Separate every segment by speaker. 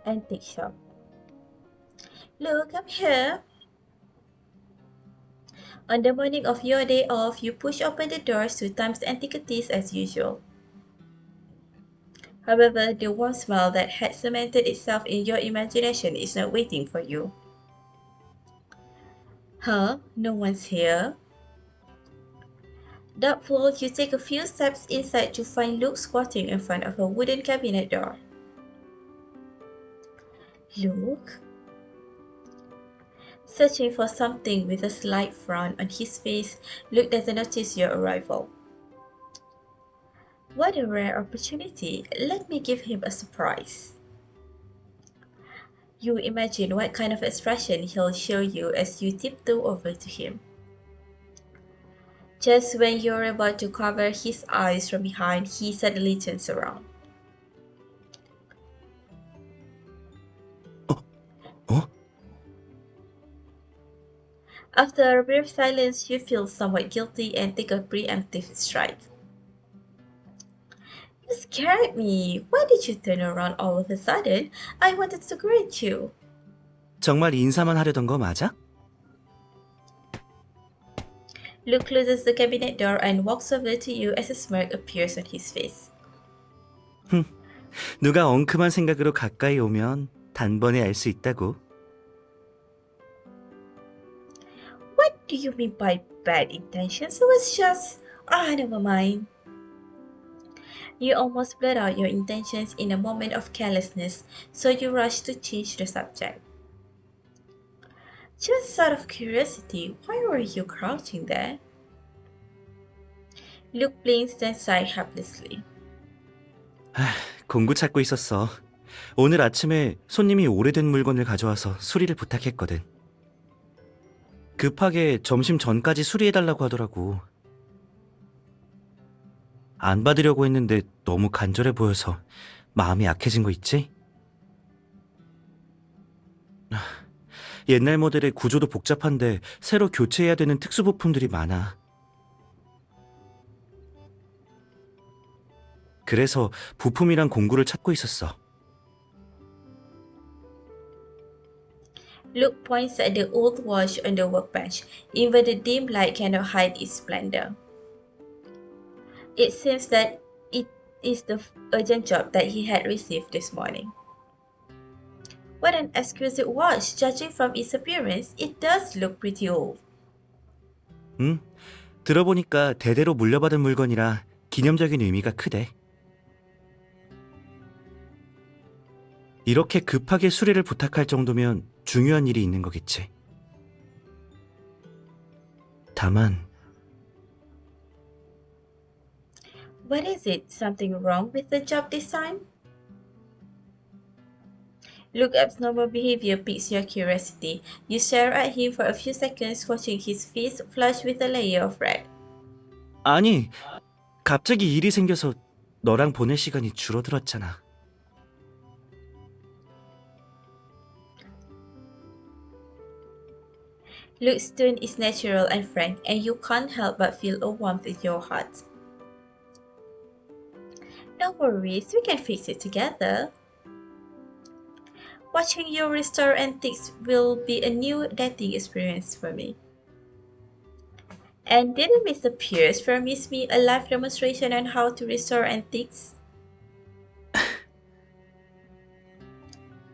Speaker 1: antique shop. Look, I'm here. On the morning of your day off, you push open the doors to Times Antiquities as usual. However, the warm smell that had cemented itself in your imagination is not waiting for you. Huh? No one's here? Doubtful, you take a few steps inside to find Luke squatting in front of a wooden cabinet door. Luke? Searching for something with a slight frown on his face, Luke doesn't notice your arrival. What a rare opportunity. Let me give him a surprise. You imagine what kind of expression he'll show you as you tiptoe over to him. Just when you're about to cover his eyes from behind, he suddenly turns around.
Speaker 2: 어? 어?
Speaker 1: After a brief silence, you feel somewhat guilty and take a preemptive strike. You scared me. Why did you turn around all of a sudden? I wanted to greet you.
Speaker 2: 정말 인사만 하려던 거 맞아?
Speaker 1: Luke closes the cabinet door and walks over to you as a smirk appears on his face.
Speaker 2: 누가 엉큼한 생각으로 가까이 오면 단번에 알 수 있다고.
Speaker 1: What do you mean by bad intentions? It was just. Ah, never mind. You almost blurt out your intentions in a moment of carelessness, so you rush to change the subject. Just out of curiosity, why were you crouching there? Luke blinks then sighed helplessly.
Speaker 2: 공구 찾고 있었어. 오늘 아침에 손님이 오래된 물건을 가져와서 수리를 부탁했거든. 급하게 점심 전까지 수리해달라고 하더라고. 안 받으려고 했는데 너무 간절해 보여서 마음이 약해진 거 있지? 옛날 모델의 구조도 복잡한데 새로 교체해야 되는 특수 부품들이 많아. 그래서 부품이랑 공구를 찾고 있었어.
Speaker 1: Luke points at the old watch on the workbench. Even the dim light cannot hide its splendor. It seems that it is the urgent job that he had received this morning. What an exquisite watch! Judging from its appearance, it does look pretty old.
Speaker 2: 응? 들어보니까 대대로 물려받은 물건이라 기념적인 의미가 크대. 이렇게 급하게 수리를 부탁할 정도면 중요한 일이 있는 거겠지. 다만
Speaker 1: What is it? Something wrong with the job this time? Luke's abnormal behavior piques your curiosity. You stare at him for a few seconds, watching his face flush with a layer of red.
Speaker 2: 아니, 갑자기 일이 생겨서 너랑 보낼 시간이 줄어들었잖아.
Speaker 1: Luke's tone is natural and frank, and you can't help but feel a warmth in your heart. No worries, we can fix it together. Watching you restore antiques will be a new dating experience for me. And didn't Mr. Pierce promise me a live demonstration on how to restore antiques?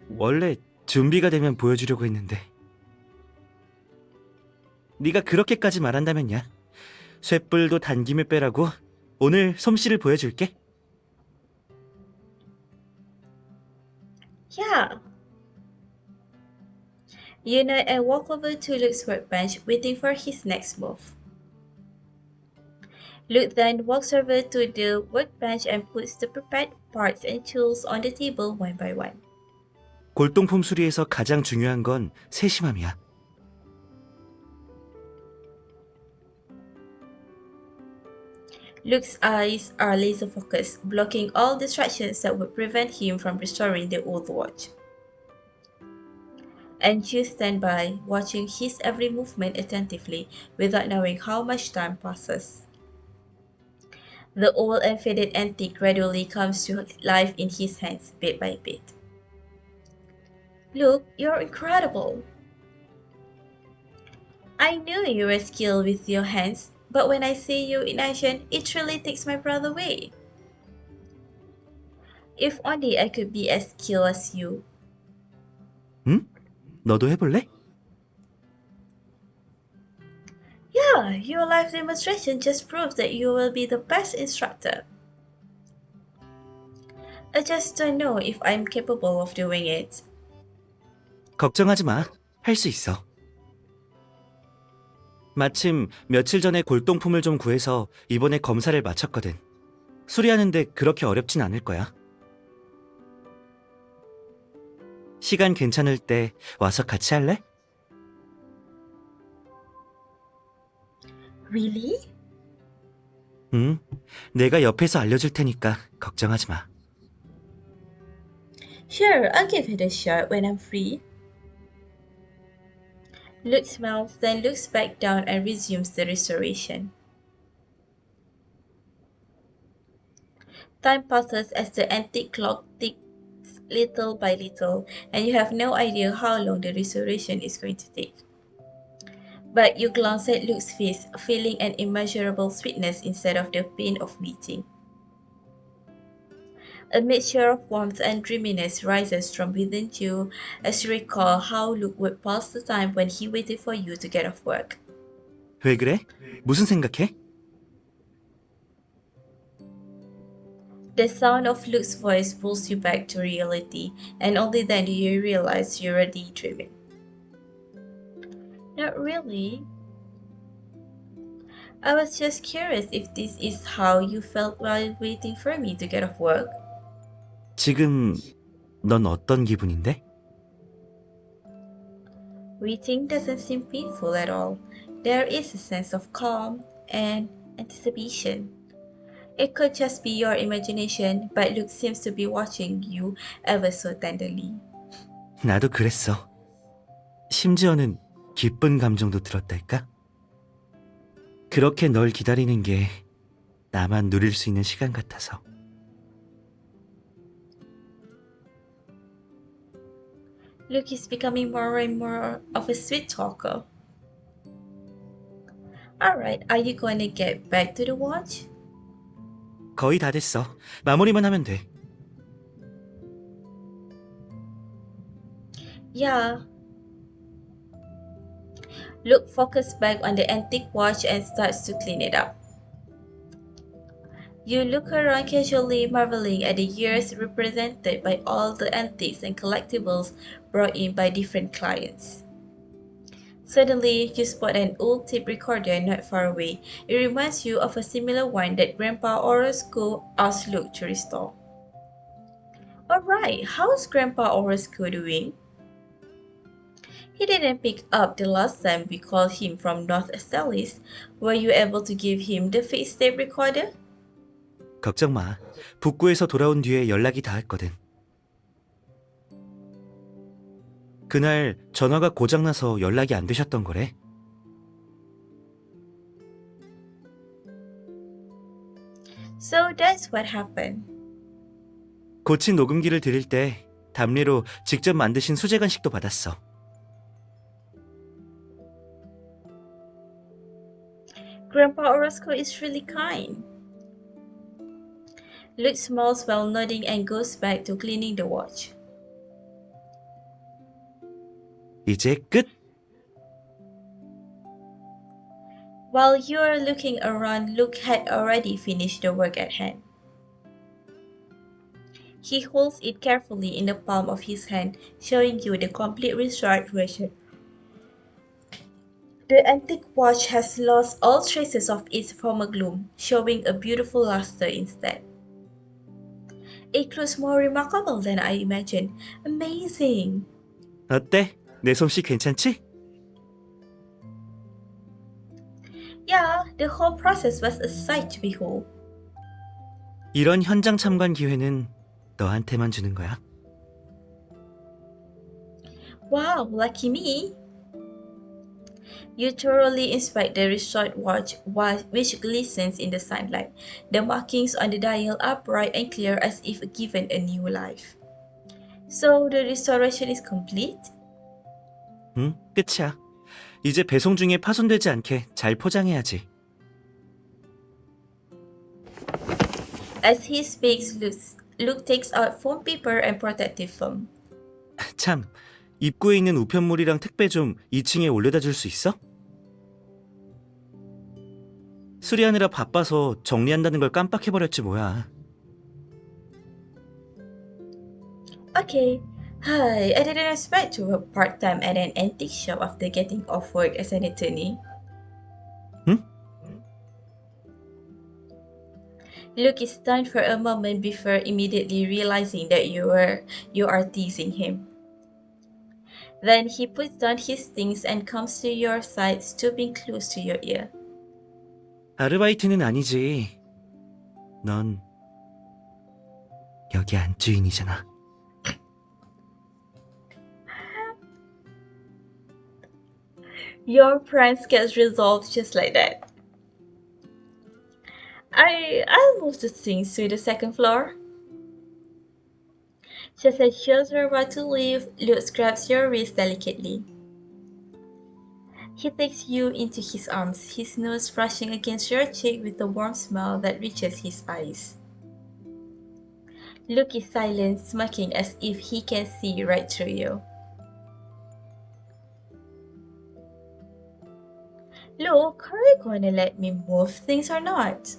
Speaker 2: 원래 준비가 되면 보여주려고 했는데. 네가 그렇게까지 말한다면야. 쇳불도 단김에 빼라고 오늘 솜씨를 보여줄게.
Speaker 1: Yeah. You nod and walk over to Luke's workbench, waiting for his next move. Luke then walks over to the workbench and puts the prepared parts and tools on the table one by one.
Speaker 2: 골동품 수리에서 가장 중요한 건 세심함이야.
Speaker 1: Luke's eyes are laser focused, blocking all distractions that would prevent him from restoring the old watch. And you stand by, watching his every movement attentively without knowing how much time passes. The old and faded antique gradually comes to life in his hands bit by bit. Look, you're incredible. I knew you were skilled with your hands, but when I see you in action, it really takes my breath away. If only I could be as skilled as you.
Speaker 2: 응? 너도 해볼래?
Speaker 1: Yeah, your live demonstration just proves that you will be the best instructor. I just don't know if I'm capable of doing it.
Speaker 2: 걱정하지 마. 할 수 있어. 마침 며칠 전에 골동품을 좀 구해서 이번에 검사를 마쳤거든. 수리하는데 그렇게 어렵진 않을 거야. 시간 괜찮을 때 와서 같이 할래?
Speaker 1: Really?
Speaker 2: 응. 내가 옆에서 알려줄 테니까 걱정하지 마.
Speaker 1: Sure, I'll give it a shot when I'm free. Luke smiles, then looks back down and resumes the restoration. Time passes as the antique clock ticks little by little, and you have no idea how long the restoration is going to take. But you glance at Luke's face, feeling an immeasurable sweetness instead of the pain of waiting. A mixture of warmth and dreaminess rises from within you as you recall how Luke would pass the time when he waited for you to get off work.
Speaker 2: 왜 그래? 무슨 생각해?
Speaker 1: The sound of Luke's voice pulls you back to reality, and only then do you realize you're a daydreaming. Not really. I was just curious if this is how you felt while waiting for me to get off work.
Speaker 2: 지금 넌 어떤 기분인데?
Speaker 1: Waiting doesn't seem painful at all. There is a sense of calm and anticipation. It could just be your imagination, but Luke seems to be watching you ever so tenderly.
Speaker 2: 나도 그랬어. 심지어는 기쁜 감정도 들었달까? 그렇게 널 기다리는 게 나만 누릴 수 있는 시간 같아서.
Speaker 1: Luke is becoming more and more of a sweet talker. Alright, are you going to get back to the watch?
Speaker 2: 거의 다 됐어. 마무리만 하면 돼.
Speaker 1: Yeah. Luke focuses back on the antique watch and starts to clean it up. You look around casually, marveling at the years represented by all the antiques and collectibles brought in by different clients. Suddenly, you spot an old tape recorder not far away. It reminds you of a similar one that Grandpa Orozco asked Luke to restore. Alright, how's Grandpa Orozco doing? He didn't pick up the last time we called him from North Estelis. Were you able to give him the fixed tape recorder?
Speaker 2: 걱정 마. 북구에서 돌아온 뒤에 연락이 닿았거든. 그날 전화가 고장나서 연락이 안 되셨던 거래.
Speaker 1: So that's what happened.
Speaker 2: 고친 녹음기를 드릴 때 답례로 직접 만드신 수제 간식도 받았어.
Speaker 1: Grandpa Orozco is really kind. Luke smiles while nodding and goes back to cleaning the watch.
Speaker 2: 이제 끝!
Speaker 1: While you're looking around, Luke had already finished the work at hand. He holds it carefully in the palm of his hand, showing you the complete restored version. The antique watch has lost all traces of its former gloom, showing a beautiful luster instead. It looks more remarkable than I imagined. Amazing!
Speaker 2: 어때? 내 솜씨 괜찮지?
Speaker 1: Yeah, the whole process was a sight to behold.
Speaker 2: 이런 현장 참관 기회는 너한테만 주는 거야.
Speaker 1: Wow, lucky me! You thoroughly inspect the restored watch, which glistens in the sunlight. The markings on the dial are bright and clear as if given a new life. So the restoration is complete?
Speaker 2: 응, 끝이야. 이제 배송 중에 파손되지 않게 잘 포장해야지.
Speaker 1: As he speaks, Luke takes out foam paper and protective film.
Speaker 2: 참, 입구에 있는 우편물이랑 택배 좀 2층에 올려다 줄 수 있어? 수리하느라 바빠서 정리한다는 걸 깜빡해버렸지 뭐야.
Speaker 1: Okay. Hi, I didn't expect to work part-time at an antique shop after getting off work as an attorney.
Speaker 2: 응?
Speaker 1: Luke is stunned for a moment before immediately realizing that you are teasing him. Then he puts down his things and comes to your side, stooping close to your ear.
Speaker 2: 아르바이트는 아니지. 넌 여기 안주인이잖아.
Speaker 1: Your pranks gets resolved just like that. I'll move the things to the second floor. Just as you're about to leave, Luke grabs your wrist delicately. He takes you into his arms, his nose brushing against your cheek with a warm smile that reaches his eyes. Luke is silent, smirking as if he can see right through you. Luke, are you going to let me move things or not?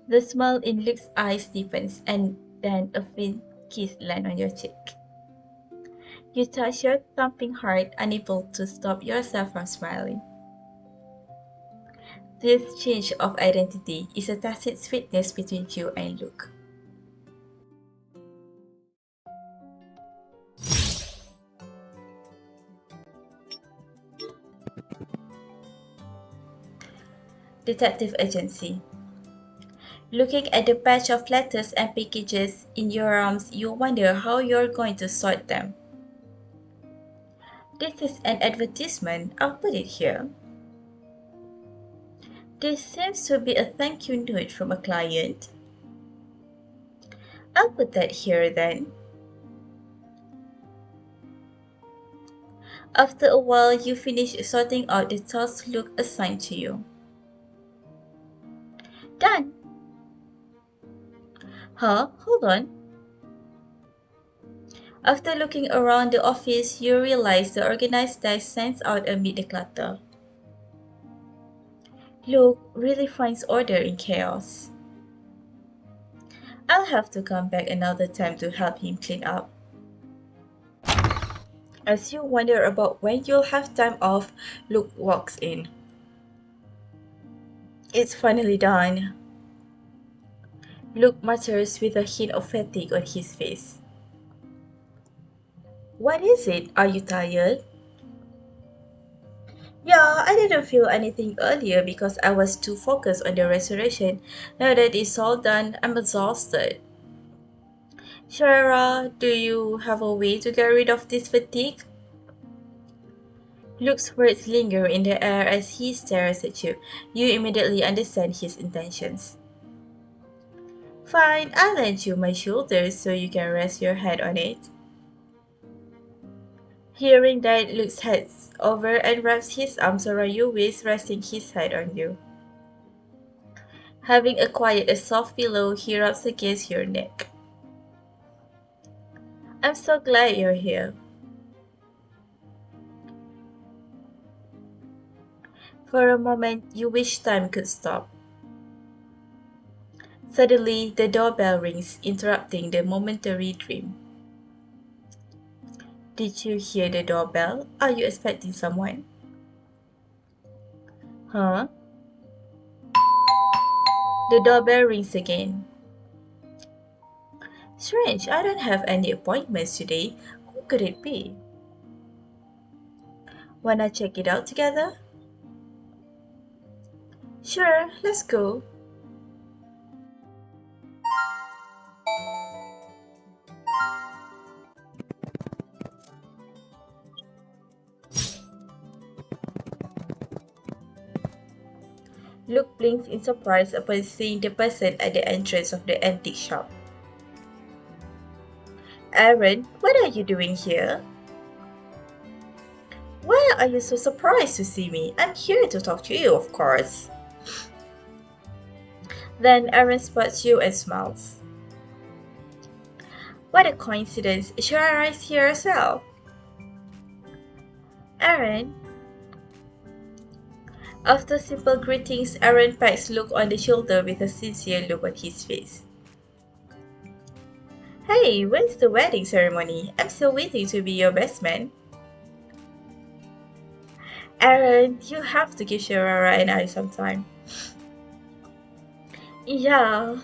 Speaker 1: The smile in Luke's eyes deepens, and then a faint kiss lands on your cheek. You touch your thumping heart, unable to stop yourself from smiling. This change of identity is a tacit sweetness between you and Luke. Detective Agency. Looking at the patch of letters and packages in your arms, you wonder how you're going to sort them. This is an advertisement. I'll put it here. This seems to be a thank you note from a client. I'll put that here then. After a while, you finish sorting out the task Luke assigned to you. Done! Huh? Hold on. After looking around the office, you realize the organized desk stands out amid the clutter. Luke really finds order in chaos. I'll have to come back another time to help him clean up. As you wonder about when you'll have time off, Luke walks in. It's finally done. Luke mutters with a hint of fatigue on his face. What is it? Are you tired? Yeah, I didn't feel anything earlier because I was too focused on the restoration. Now that it's all done, I'm exhausted. Shara, do you have a way to get rid of this fatigue? Luke's words linger in the air as he stares at you. You immediately understand his intentions. Fine, I'll lend you my shoulder so you can rest your head on it. Hearing that, Luke heads over and wraps his arms around your waist, resting his head on you. Having acquired a soft pillow, he rubs against your neck. I'm so glad you're here. For a moment, you wish time could stop. Suddenly, the doorbell rings, interrupting the momentary dream. Did you hear the doorbell? Are you expecting someone? Huh? The doorbell rings again. Strange, I don't have any appointments today. Who could it be? Wanna check it out together? Sure, let's go. Luke blinks in surprise upon seeing the person at the entrance of the antique shop. Aaron, what are you doing here? Why are you so surprised to see me? I'm here to talk to you, of course. Then Aaron spots you and smiles. What a coincidence, Shara is here as well. Aaron. After simple greetings, Aaron pats Luke on the shoulder with a sincere look on his face. Hey, when's the wedding ceremony? I'm still waiting to be your best man. Aaron, you have to give Shara and I some time. Yeah.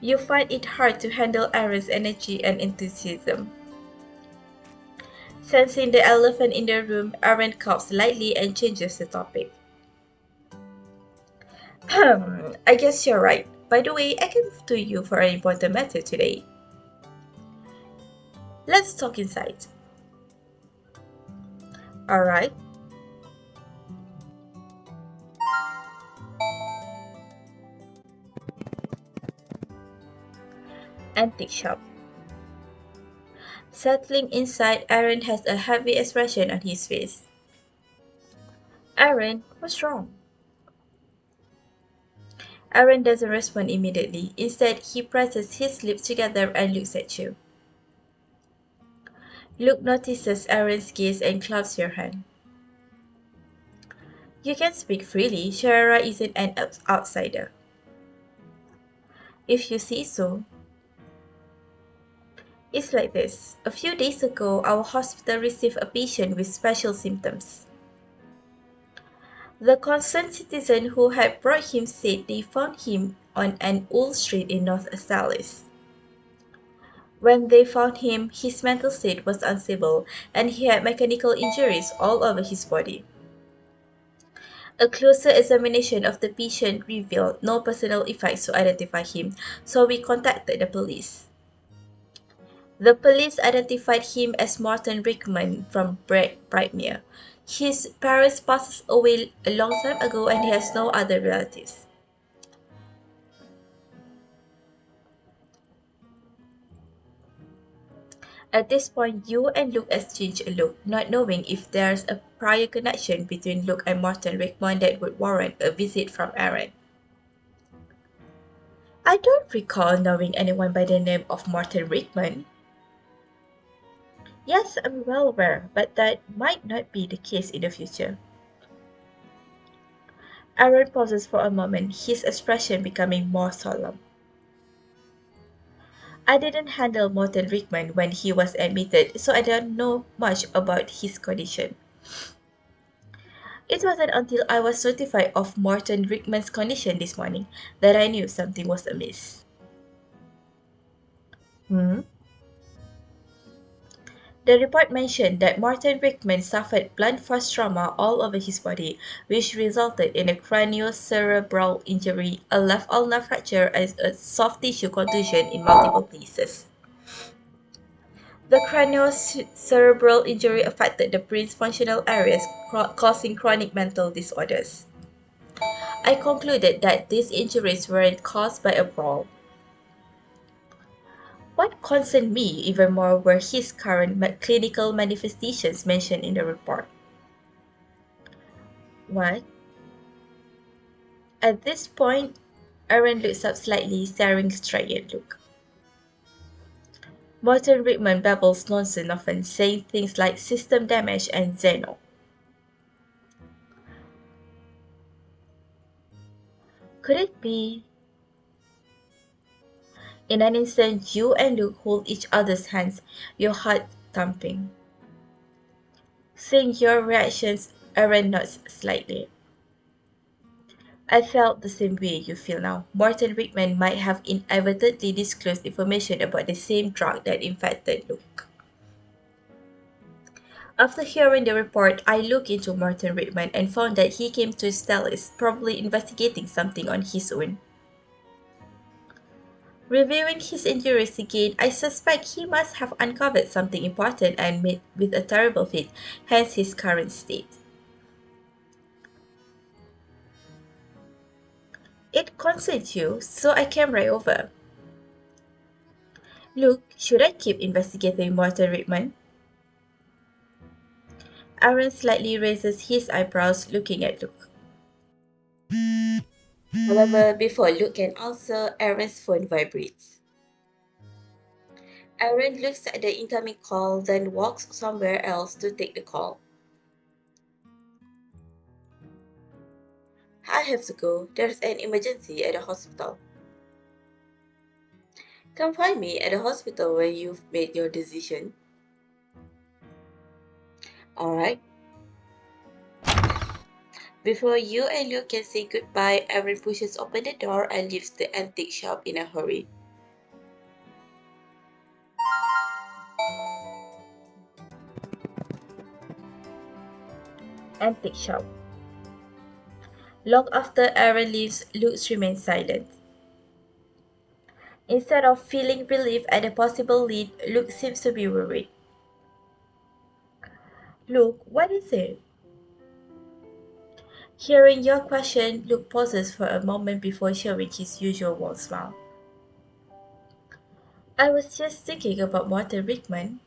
Speaker 1: You find it hard to handle Aaron's energy and enthusiasm. Sensing the elephant in the room, Aaron coughs lightly and changes the topic. I guess you're right. By the way, I came to you for an important matter today. Let's talk inside. Alright. Antique shop. Settling inside, Aaron has a heavy expression on his face. Aaron, what's wrong? Aaron doesn't respond immediately. Instead, he presses his lips together and looks at you. Luke notices Aaron's gaze and claps your hand. You can speak freely. Shara isn't an outsider. If you say so. It's like this. A few days ago, our hospital received a patient with special symptoms. The concerned citizen who had brought him said they found him on an old street in North Astalis. When they found him, his mental state was unstable and he had mechanical injuries all over his body. A closer examination of the patient revealed no personal effects to identify him, so we contacted the police. The police identified him as Martin Rickman from Brightmere. His parents passed away a long time ago and he has no other relatives. At this point, you and Luke exchange a look, not knowing if there's a prior connection between Luke and Martin Rickman that would warrant a visit from Aaron. I don't recall knowing anyone by the name of Martin Rickman. Yes, I'm well aware, but that might not be the case in the future. Aaron pauses for a moment, his expression becoming more solemn. I didn't handle Martin Rickman when he was admitted, so I don't know much about his condition. It wasn't until I was notified of Martin Rickman's condition this morning that I knew something was amiss. Hmm? The report mentioned that Martin Rickman suffered blunt force trauma all over his body, which resulted in a craniocerebral injury, a left ulnar fracture, and a soft tissue contusion in multiple places. The craniocerebral injury affected the brain's functional areas, causing chronic mental disorders. I concluded that these injuries weren't caused by a brawl. What concerned me even more were his current clinical manifestations mentioned in the report. What? At this point, Aaron looks up slightly, staring straight at Luke. Martin Rickman babbles nonsense often, saying things like system damage and Xeno. Could it be? In an instant, you and Luke hold each other's hands, your heart thumping. Seeing your reactions, Aaron nods slightly. I felt the same way you feel now. Martin Rickman might have inadvertently disclosed information about the same drug that infected Luke. After hearing the report, I looked into Martin Rickman and found that he came to Stellis, probably investigating something on his own. Reviewing his injuries again, I suspect he must have uncovered something important and met with a terrible fate, hence his current state. It concerns you, so I came right over. Luke, should I keep investigating Walter Rickman? Aaron slightly raises his eyebrows, looking at Luke. However, before Luke can answer, Aaron's phone vibrates. Aaron looks at the incoming call, then walks somewhere else to take the call. I have to go. There's an emergency at the hospital. Come find me at the hospital when you've made your decision. Alright. Before you and Luke can say goodbye, Aaron pushes open the door and leaves the antique shop in a hurry. Antique shop. Long after Aaron leaves, Luke remains silent. Instead of feeling relief at a possible lead, Luke seems to be worried. Luke, what is it? Hearing your question, Luke pauses for a moment before showing his usual warm smile. I was just thinking about Walter Rickman.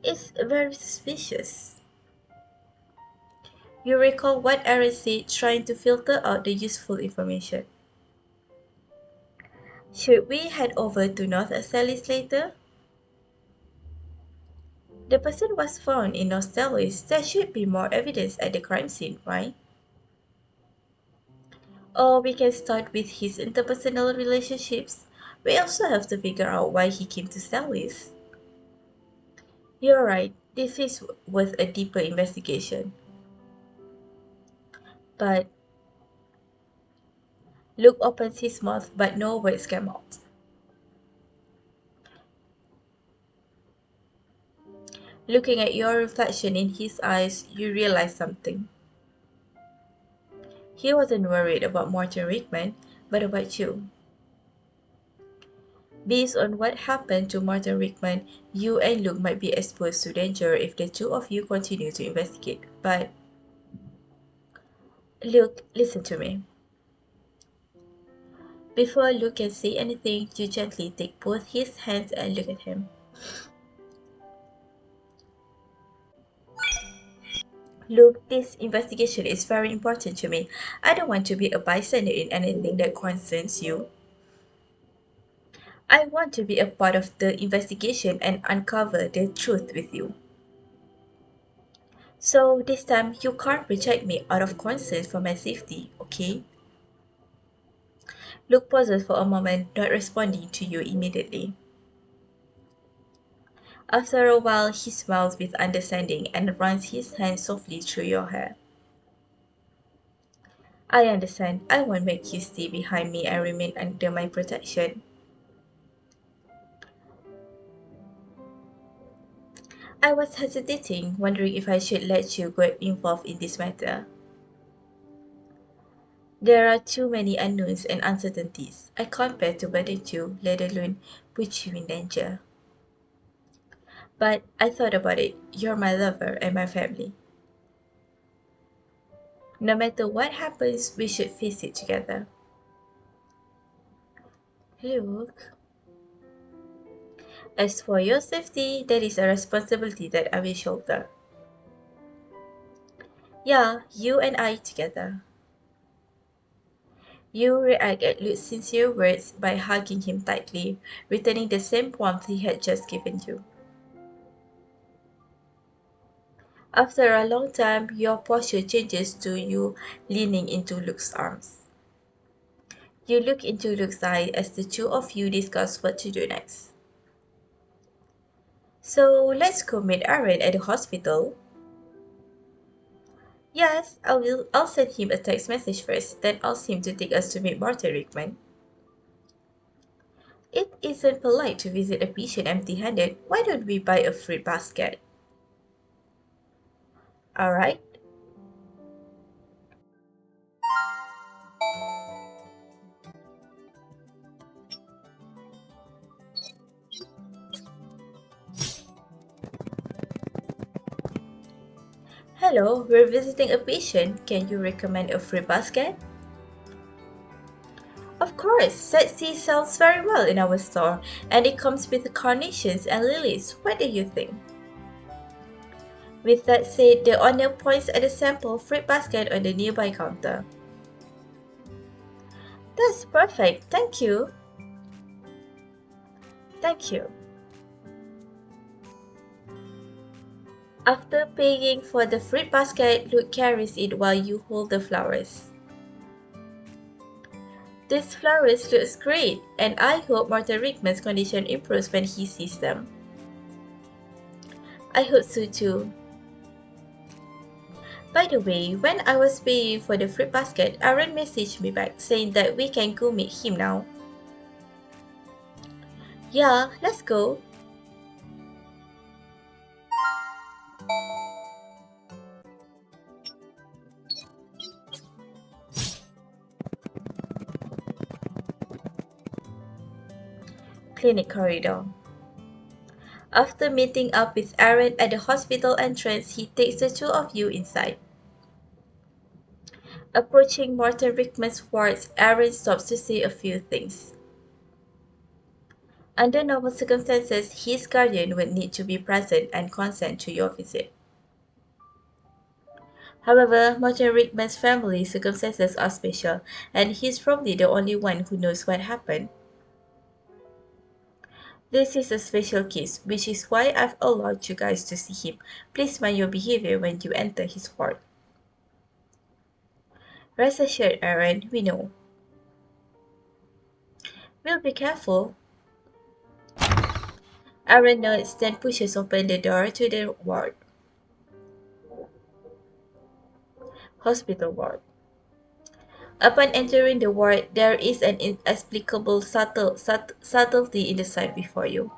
Speaker 1: It's very suspicious. You recall what Aaron said, trying to filter out the useful information. Should we head over to North Azalis later? The person was found in North Azalis. There should be more evidence at the crime scene, right? Or we can start with his interpersonal relationships. We also have to figure out why he came to Azalis. You're right, this is worth a deeper investigation. But Luke opens his mouth, but no words come out. Looking at your reflection in his eyes, you realize something. He wasn't worried about Martin Rickman, but about you. Based on what happened to Martin Rickman, you and Luke might be exposed to danger if the two of you continue to investigate. But Luke, listen to me. Before Luke can say anything, you gently take both his hands and look at him. Luke, this investigation is very important to me. I don't want to be a bystander in anything that concerns you. I want to be a part of the investigation and uncover the truth with you. So this time you can't reject me out of concern for my safety, okay? Luke pauses for a moment, not responding to you immediately. After a while, he smiles with understanding and runs his hand softly through your hair. I understand. I won't make you stay behind me and remain under my protection. I was hesitating, wondering if I should let you get involved in this matter. There are too many unknowns and uncertainties. I can't bear to burden you, let alone put you in danger. But I thought about it. You're my lover and my family. No matter what happens, we should face it together. Luke, as for your safety, that is a responsibility that I will shoulder. Yeah, you and I together. You react at Luke's sincere words by hugging him tightly, returning the same warmth he had just given you. After a long time, your posture changes to you leaning into Luke's arms. You look into Luke's eye as the two of you discuss what to do next. So let's go meet Aaron at the hospital. Yes, I will. I'll send him a text message first, then ask him to take us to meet Martha Rickman. It isn't polite to visit a patient empty-handed. Why don't we buy a fruit basket? Alright. Hello, we're visiting a patient. Can you recommend a fruit basket? Of course. course, that sea sells very well in our store, and it comes with carnations and lilies. What do you think? With that said, the owner points at a sample fruit basket on the nearby counter. That's perfect, thank you. Thank you. After paying for the fruit basket, Luke carries it while you hold the flowers. These flowers looks great, and I hope Martha Rickman's condition improves when he sees them. I hope so too. By the way, when I was paying for the fruit basket, Aaron messaged me back saying that we can go meet him now. Yeah, let's go. Clinic corridor. After meeting up with Aaron at the hospital entrance, he takes the two of you inside. Approaching Martin Rickman's wards, Aaron stops to say a few things. Under normal circumstances, his guardian would need to be present and consent to your visit. However, Martin Rickman's family circumstances are special, and he's probably the only one who knows what happened. This is a special case, which is why I've allowed you guys to see him. Please mind your behavior when you enter his ward. Rest assured, Aaron, we know. We'll be careful. Aaron nods, then pushes open the door to the ward. Hospital ward. Upon entering the ward, there is an inexplicable subtlety in the sight before you.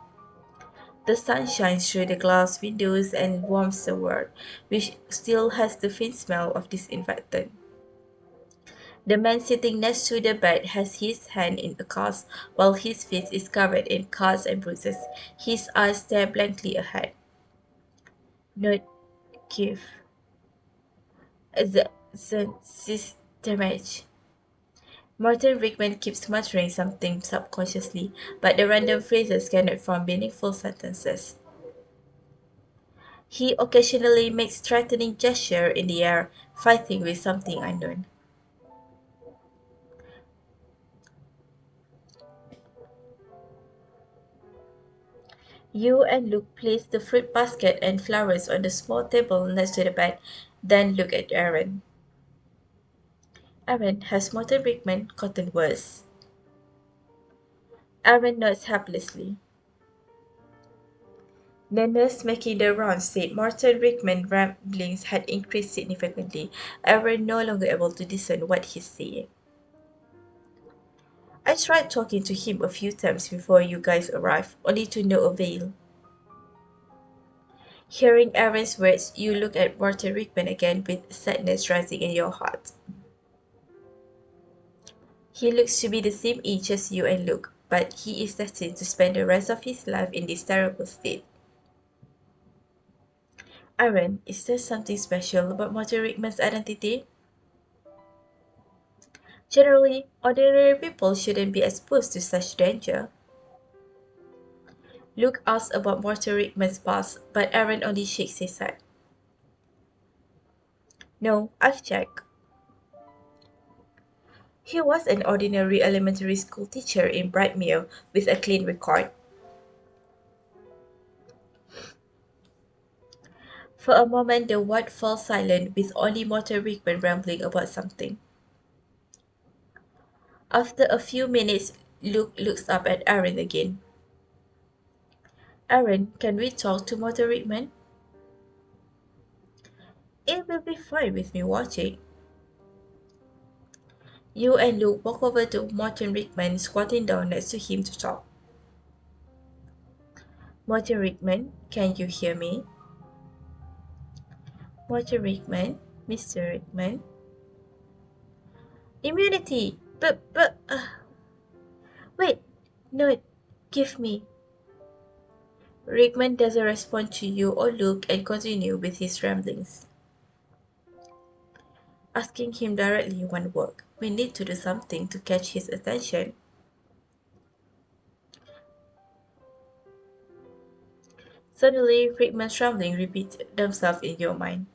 Speaker 1: The sun shines through the glass windows and warms the ward, which still has the faint smell of disinfectant. The man sitting next to the bed has his hand in a cast, while his face is covered in cuts and bruises. His eyes stare blankly ahead. Not give the senses damage. Martin Rickman keeps muttering something subconsciously, but the random phrases cannot form meaningful sentences. He occasionally makes threatening gestures in the air, fighting with something unknown. You and Luke place the fruit basket and flowers on the small table next to the bed, then look at Aaron. Aaron, has Martin Rickman gotten worse? Aaron nods helplessly. The nurse making the rounds said Martin Rickman's ramblings had increased significantly. Aaron no longer able to discern what he's saying. I tried talking to him a few times before you guys arrived, only to no avail. Hearing Aaron's words, you look at Martin Rickman again with sadness rising in your heart. He looks to be the same age as you and Luke, but he is destined to spend the rest of his life in this terrible state. Aaron, is there something special about Martin Rickman's identity? Generally, ordinary people shouldn't be exposed to such danger. Luke asks about Martin Rickman's past, but Aaron only shakes his head. No, I've checked. He was an ordinary elementary school teacher in Brightmere with a clean record. For a moment, the ward falls silent, with only Martin Rickman rambling about something. After a few minutes, Luke looks up at Aaron again. Aaron, can we talk to Martin Rickman? It will be fine with me watching. You and Luke walk over to Martin Rickman, squatting down next to him to talk. Martin Rickman, can you hear me? Martin Rickman, Mr. Rickman. Immunity! Wait, no, give me. Rickman doesn't respond to you or Luke and continue with his ramblings. Asking him directly won't work. We need to do something to catch his attention. Suddenly, Friedman's rambling repeat themselves in your mind.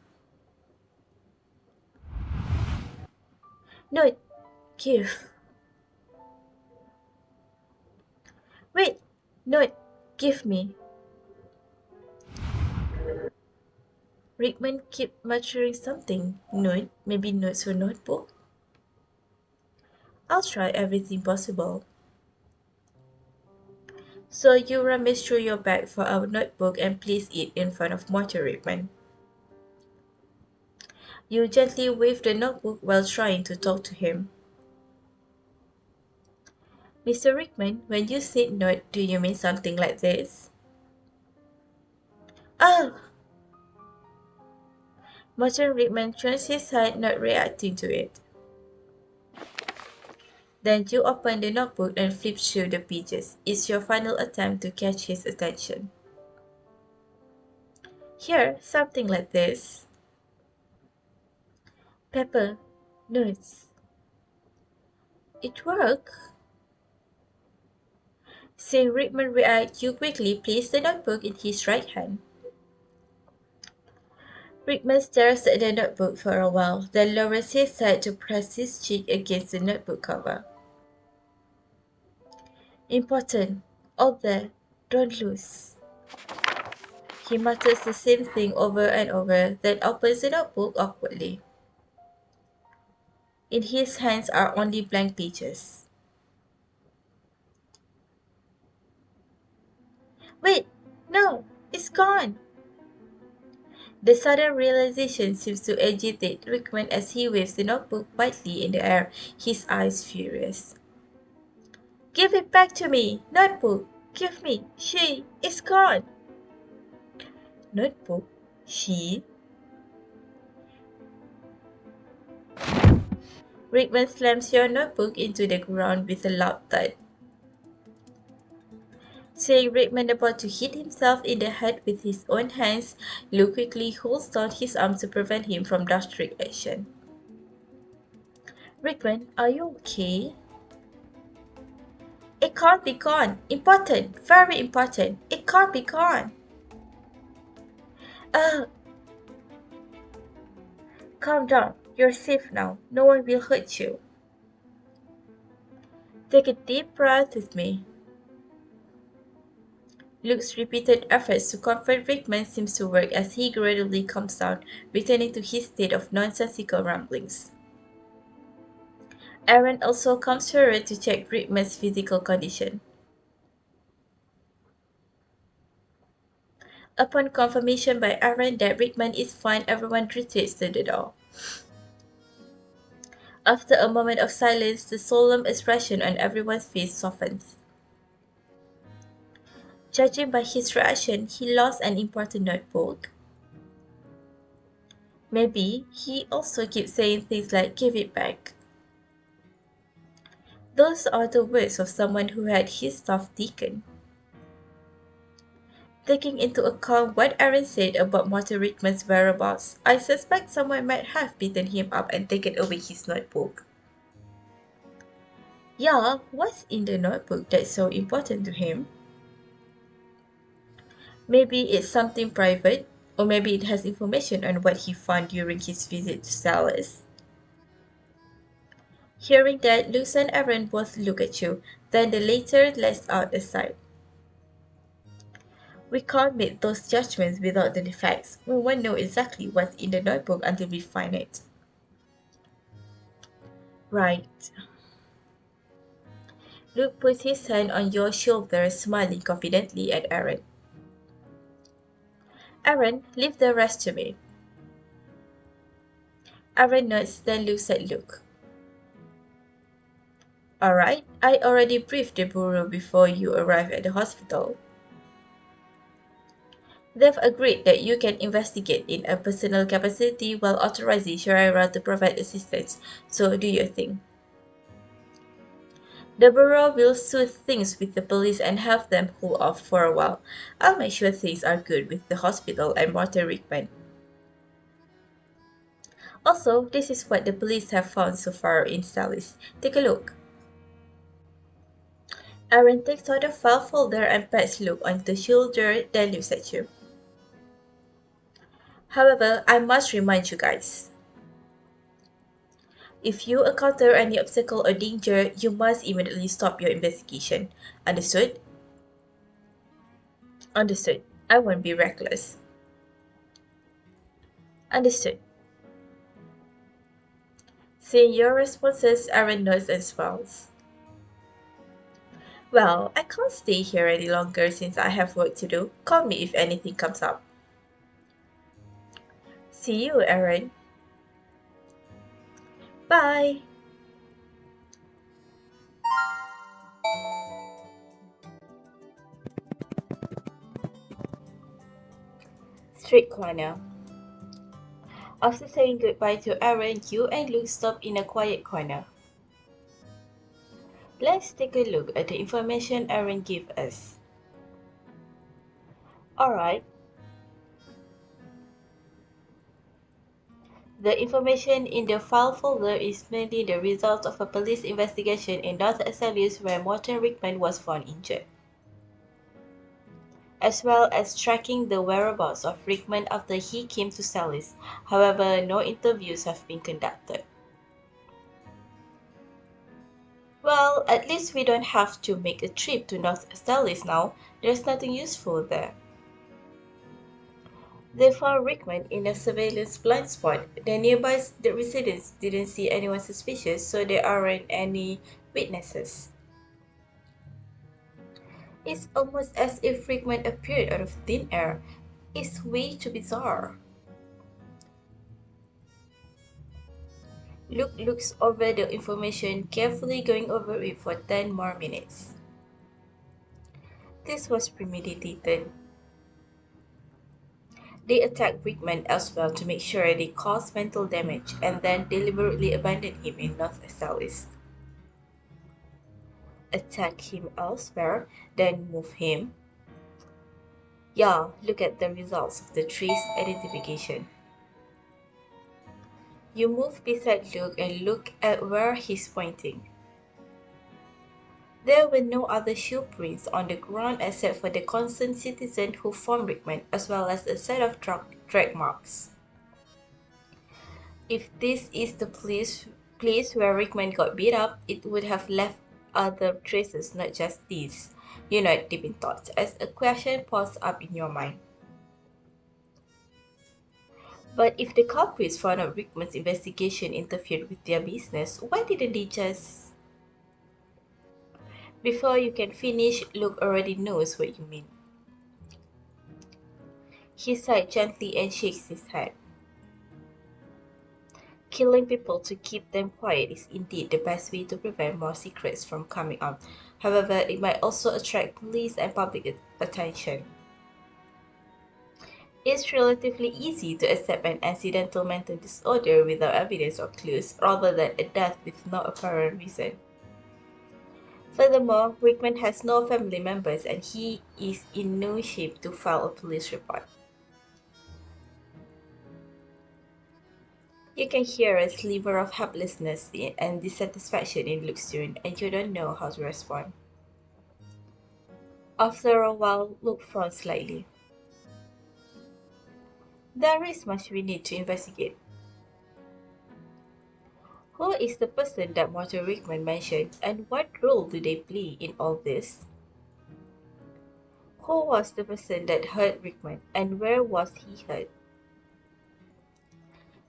Speaker 1: No, give. Wait, no, give me. Rickman kept muttering something. Note, maybe notes or notebook. I'll try everything possible. So you rummage through your bag for our notebook and place it in front of Mr. Rickman. You gently wave the notebook while trying to talk to him. Mr. Rickman, when you said note, do you mean something like this? Oh! Mr. Rickman turns his head, not reacting to it. Then you open the notebook and flip through the pages. It's your final attempt to catch his attention. Here, something like this. Pepper, notes. It worked. Seeing Rickman react, you quickly place the notebook in his right hand. Rickman stares at the notebook for a while, then lowers his head to press his cheek against the notebook cover. Important. All there. Don't lose. He mutters the same thing over and over, then opens the notebook awkwardly. In his hands are only blank pages. Wait! No! It's gone! The sudden realization seems to agitate Rickman as he waves the notebook wildly in the air, his eyes furious. Give it back to me! Notebook! Give me! She! It's gone! Notebook? She? Rickman slams your notebook into the ground with a loud thud. Seeing Rickman about to hit himself in the head with his own hands, Lou quickly holds down his arm to prevent him from drastic action. Rickman, are you okay? It can't be gone. Important. Very important. It can't be gone. Uh, calm down. You're safe now. No one will hurt you. Take a deep breath with me. Luke's repeated efforts to comfort Rickman seems to work as he gradually calms down, returning to his state of nonsensical ramblings. Aaron also comes forward to check Rickman's physical condition. Upon confirmation by Aaron that Rickman is fine, everyone retreats to the door. After a moment of silence, the solemn expression on everyone's face softens. Judging by his reaction, he lost an important notebook. Maybe he also keeps saying things like, give it back. Those are the words of someone who had his stuff taken. Taking into account what Aaron said about Martin Rickman's whereabouts, I suspect someone might have beaten him up and taken away his notebook. Yeah, what's in the notebook that's so important to him? Maybe it's something private, or maybe it has information on what he found during his visit to Salas. Hearing that, Luce and Aaron both look at you, then the latter lets out a sigh. We can't make those judgments without the facts. We won't know exactly what's in the notebook until we find it. Right. Luke puts his hand on your shoulder, smiling confidently at Aaron. Aaron, leave the rest to me. Aaron nods, then looks at Luke. Alright, I already briefed the bureau before you arrived at the hospital. They've agreed that you can investigate in a personal capacity while authorizing Shiraira to provide assistance. So do you think? The bureau will soothe things with the police and have them cool off for a while. I'll make sure things are good with the hospital and Martin Rickman. Also, this is what the police have found so far in Salis. Take a look. Aaron takes out a file folder and pats Luke on the shoulder, then looks at you. However, I must remind you guys. If you encounter any obstacle or danger, you must immediately stop your investigation. Understood? Understood. I won't be reckless. Understood. Seeing your responses, Aaron nods and smiles. Well, I can't stay here any longer since I have work to do. Call me if anything comes up. See you, Aaron. Bye. Street corner. After saying goodbye to Aaron, you and Luke stop in a quiet corner. Let's take a look at the information Aaron gave us. Alright, the information in the file folder is mainly the result of a police investigation in North Esalius where Morton Rickman was found injured, as well as tracking the whereabouts of Rickman after he came to Salis. However, no interviews have been conducted. Well, at least we don't have to make a trip to North Salis now. There's nothing useful there. They found Rickman in a surveillance blind spot. The residents didn't see anyone suspicious, so there aren't any witnesses. It's almost as if Rickman appeared out of thin air. It's way too bizarre. Luke looks over the information, carefully going over it for 10 more minutes. This was premeditated. They attacked Rickman as well to make sure they caused mental damage and then deliberately abandoned him in North Salis. Attack him elsewhere, then move him. Yeah, look at the results of the trace identification. You move beside Luke and look at where he's pointing. There were no other shoe prints on the ground except for the concerned citizen who found Rickman, as well as a set of drag marks. If this is the place where Rickman got beat up, it would have left other traces, not just these. You nod deep in thought as a question pops up in your mind. But if the culprits found out Rickman's investigation interfered with their business, why didn't they just... Before you can finish, Luke already knows what you mean. He sighed gently and shakes his head. Killing people to keep them quiet is indeed the best way to prevent more secrets from coming out. However, it might also attract police and public attention. It's relatively easy to accept an accidental mental disorder without evidence or clues, rather than a death with no apparent reason. Furthermore, Rickman has no family members and he is in no shape to file a police report. You can hear a sliver of helplessness and dissatisfaction in Luke's tone, and you don't know how to respond. After a while, Luke frowns slightly. There is much we need to investigate. Who is the person that Morton Rickman mentioned, and what role do they play in all this? Who was the person that hurt Rickman, and where was he hurt?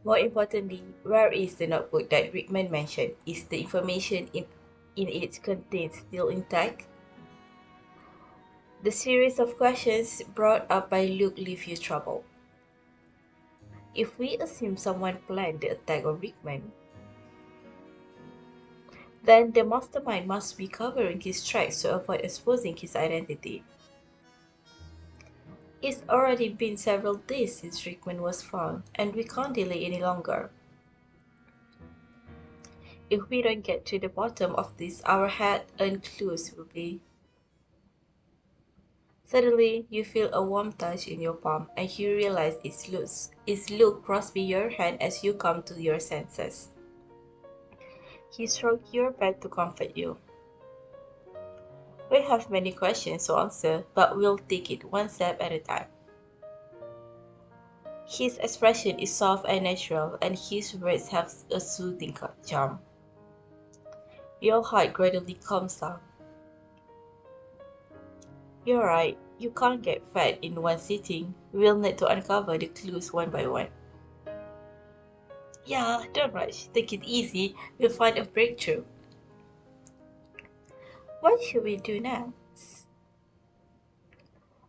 Speaker 1: More importantly, where is the notebook that Rickman mentioned? Is the information in its contents still intact? The series of questions brought up by Luke leave you troubled. If we assume someone planned the attack on Rickman, then the mastermind must be covering his tracks to avoid exposing his identity. It's already been several days since Rickman was found, and we can't delay any longer. If we don't get to the bottom of this, our hard-earned clues will be... Suddenly, you feel a warm touch in your palm, and you realize it's Luke Crosby your hand as you come to your senses. He stroked your back to comfort you. We have many questions to answer, but we'll take it one step at a time. His expression is soft and natural, and his words have a soothing charm. Your heart gradually calms down. You're right, you can't get fat in one sitting. We'll need to uncover the clues one by one. Yeah, don't rush, take it easy, we'll find a breakthrough. What should we do now?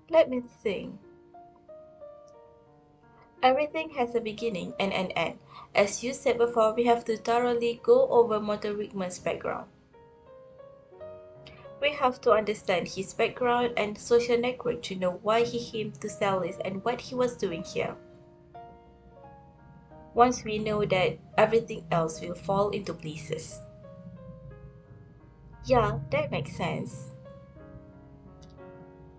Speaker 1: Let me think. Everything has a beginning and an end. As you said before, we have to thoroughly go over Motor Rickman's background. We have to understand his background and social network to know why he came to Salis and what he was doing here. Once we know that, everything else will fall into places. Yeah, that makes sense.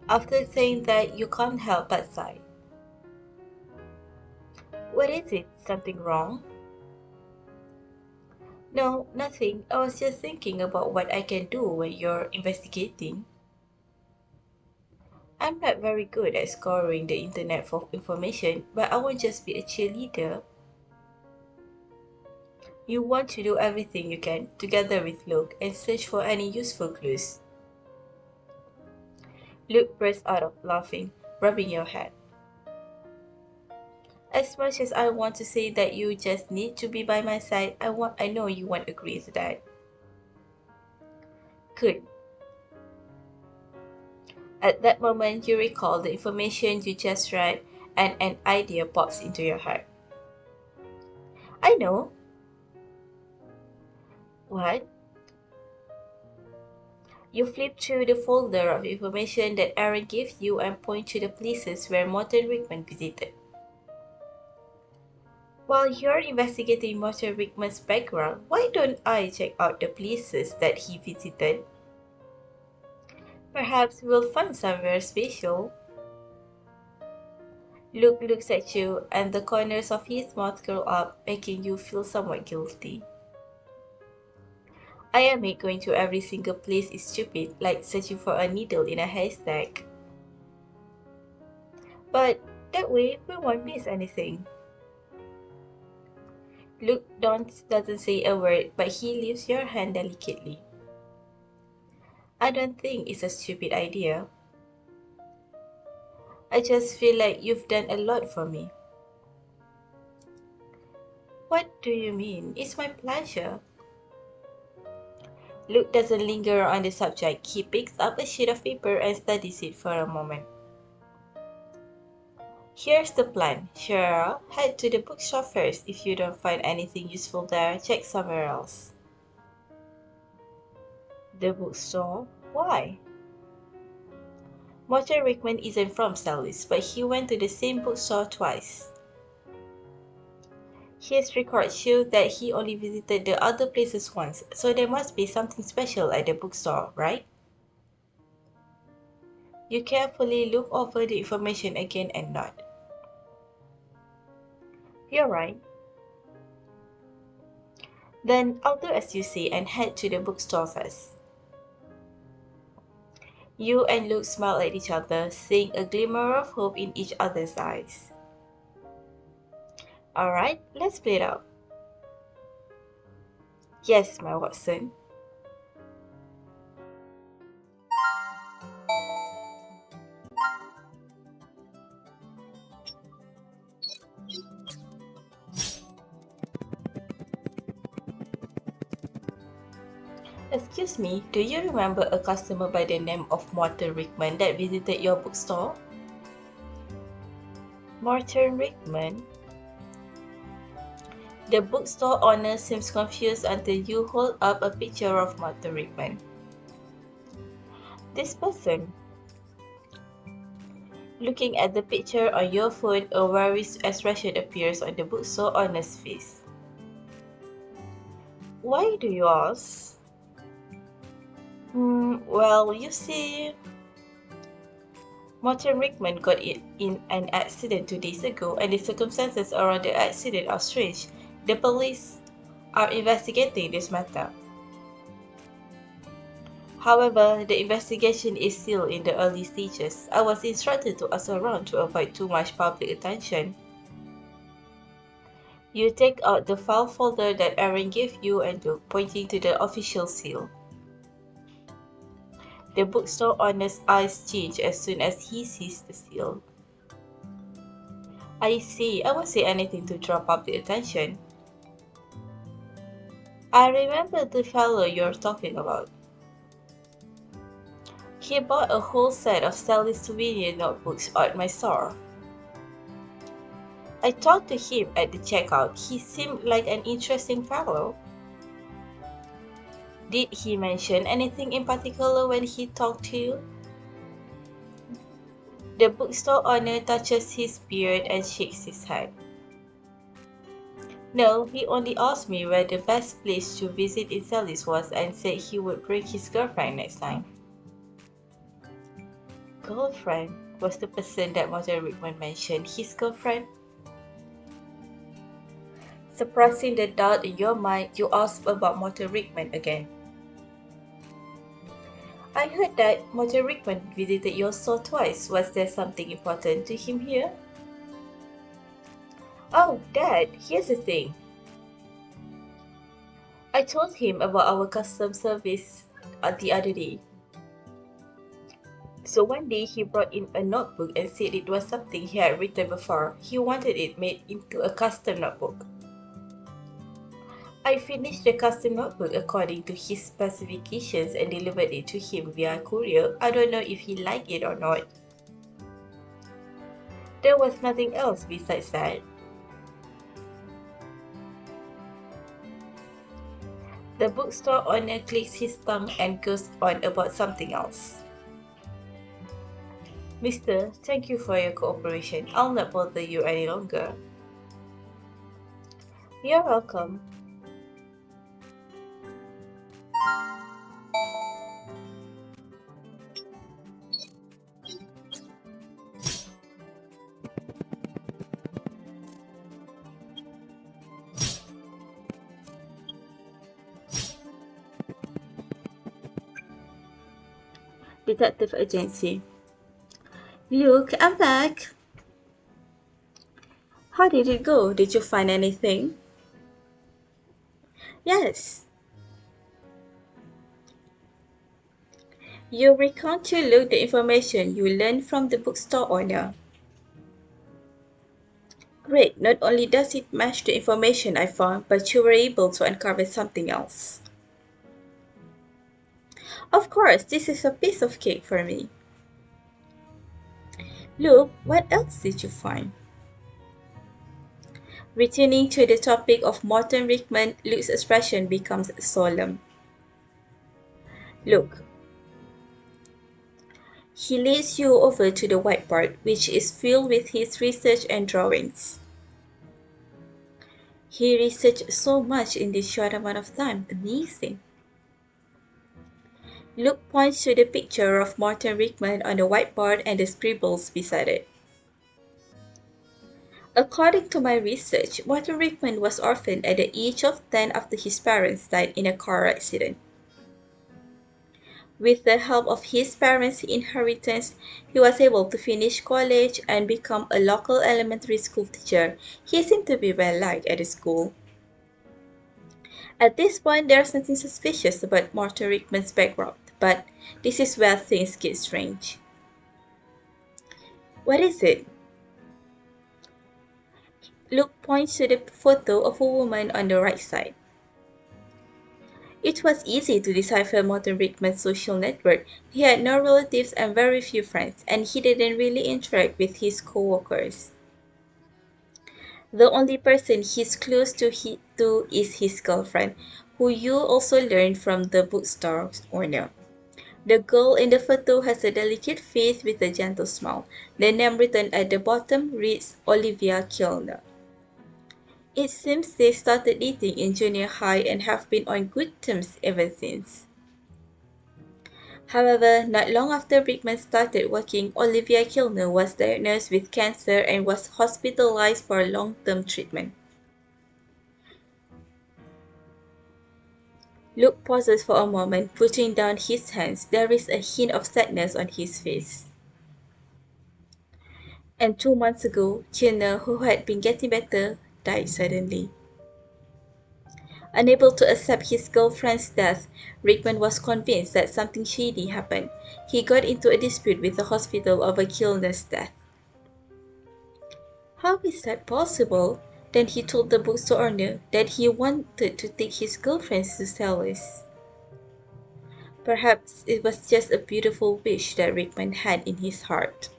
Speaker 1: After saying that, you can't help but sigh. What is it? Something wrong? No, nothing. I was just thinking about what I can do when you're investigating. I'm not very good at scouring the internet for information, but I won't just be a cheerleader. You want to do everything you can, together with Luke, and search for any useful clues. Luke burst out of laughing, rubbing your head. As much as I want to say that you just need to be by my side, I know you won't agree to that. Good. At that moment, you recall the information you just read, and an idea pops into your head. I know. What? You flip through the folder of information that Aaron gave you and point to the places where Morton Rickman visited. While you're investigating Morton Rickman's background, why don't I check out the places that he visited? Perhaps we'll find somewhere special. Luke looks at you, and the corners of his mouth curl up, making you feel somewhat guilty. I admit going to every single place is stupid, like searching for a needle in a haystack. But that way we won't miss anything. Luke doesn't say a word, but he leaves your hand delicately. I don't think it's a stupid idea. I just feel like you've done a lot for me. What do you mean? It's my pleasure. Luke doesn't linger on the subject. He picks up a sheet of paper and studies it for a moment. Here's the plan. Shara, head to the bookshop first. If you don't find anything useful there, check somewhere else. The bookstore? Why? Morton Rickman isn't from Salis, but he went to the same bookstore twice. His records show that he only visited the other places once, so there must be something special at the bookstore, right? You carefully look over the information again and nod. You're right. Then I'll do as you say and head to the bookstore first. You and Luke smile at each other, seeing a glimmer of hope in each other's eyes. Alright, let's split up. Yes, my Watson. Excuse me, do you remember a customer by the name of Morton Rickman that visited your bookstore? Morton Rickman? The bookstore owner seems confused until you hold up a picture of Morton Rickman. This person. Looking at the picture on your phone, a worried expression appears on the bookstore owner's face. Why do you ask? Well, you see, Morton Rickman got in an accident 2 days ago, and the circumstances around the accident are strange. The police are investigating this matter. However, the investigation is still in the early stages. I was instructed to ask around to avoid too much public attention. You take out the file folder that Aaron gave you and look, pointing to the official seal. The bookstore owner's eyes change as soon as he sees the seal. I see, I won't say anything to draw public attention. I remember the fellow you're talking about. He bought a whole set of Sally's souvenir notebooks at my store. I talked to him at the checkout. He seemed like an interesting fellow. Did he mention anything in particular when he talked to you? The bookstore owner touches his beard and shakes his head. No, he only asked me where the best place to visit in Sally's was and said he would bring his girlfriend next time. Girlfriend? Was the person that Mother Rickman mentioned his girlfriend? Suppressing the doubt in your mind, you asked about Mother Rickman again. I heard that Mother Rickman visited your store twice. Was there something important to him here? Oh, Dad, here's the thing. I told him about our custom service the other day. So one day he brought in a notebook and said it was something he had written before. He wanted it made into a custom notebook. I finished the custom notebook according to his specifications and delivered it to him via courier. I don't know if he liked it or not. There was nothing else besides that. The bookstore owner clicks his tongue and goes on about something else. Mister, thank you for your cooperation. I'll not bother you any longer. You're welcome. Detective Agency. Luke, I'm back. How did it go? Did you find anything? Yes. You recount to Luke the information you learned from the bookstore owner. Great, not only does it match the information I found, but you were able to uncover something else. Of course, this is a piece of cake for me. Luke, what else did you find? Returning to the topic of Morton Rickman, Luke's expression becomes solemn. Look, he leads you over to the whiteboard, which is filled with his research and drawings. He researched so much in this short amount of time. Amazing. Luke points to the picture of Morton Rickman on the whiteboard and the scribbles beside it. According to my research, Morton Rickman was orphaned at the age of 10 after his parents died in a car accident. With the help of his parents' inheritance, he was able to finish college and become a local elementary school teacher. He seemed to be well liked at the school. At this point, there's nothing suspicious about Morton Rickman's background, but this is where things get strange. What is it? Luke points to the photo of a woman on the right side. It was easy to decipher Morton Rickman's social network. He had no relatives and very few friends, and he didn't really interact with his co-workers. The only person he's close to is his girlfriend, who you also learned from the bookstore owner. The girl in the photo has a delicate face with a gentle smile. The name written at the bottom reads Olivia Kilner. It seems they started dating in junior high and have been on good terms ever since. However, not long after Brickman started working, Olivia Kilner was diagnosed with cancer and was hospitalized for long-term treatment. Luke pauses for a moment, putting down his hands. There is a hint of sadness on his face. And 2 months ago, Kilner, who had been getting better, died suddenly. Unable to accept his girlfriend's death, Rickman was convinced that something shady happened. He got into a dispute with the hospital over Kilner's death. How is that possible? Then he told the bookstore owner that he wanted to take his girlfriend to Celis. Perhaps it was just a beautiful wish that Rickman had in his heart.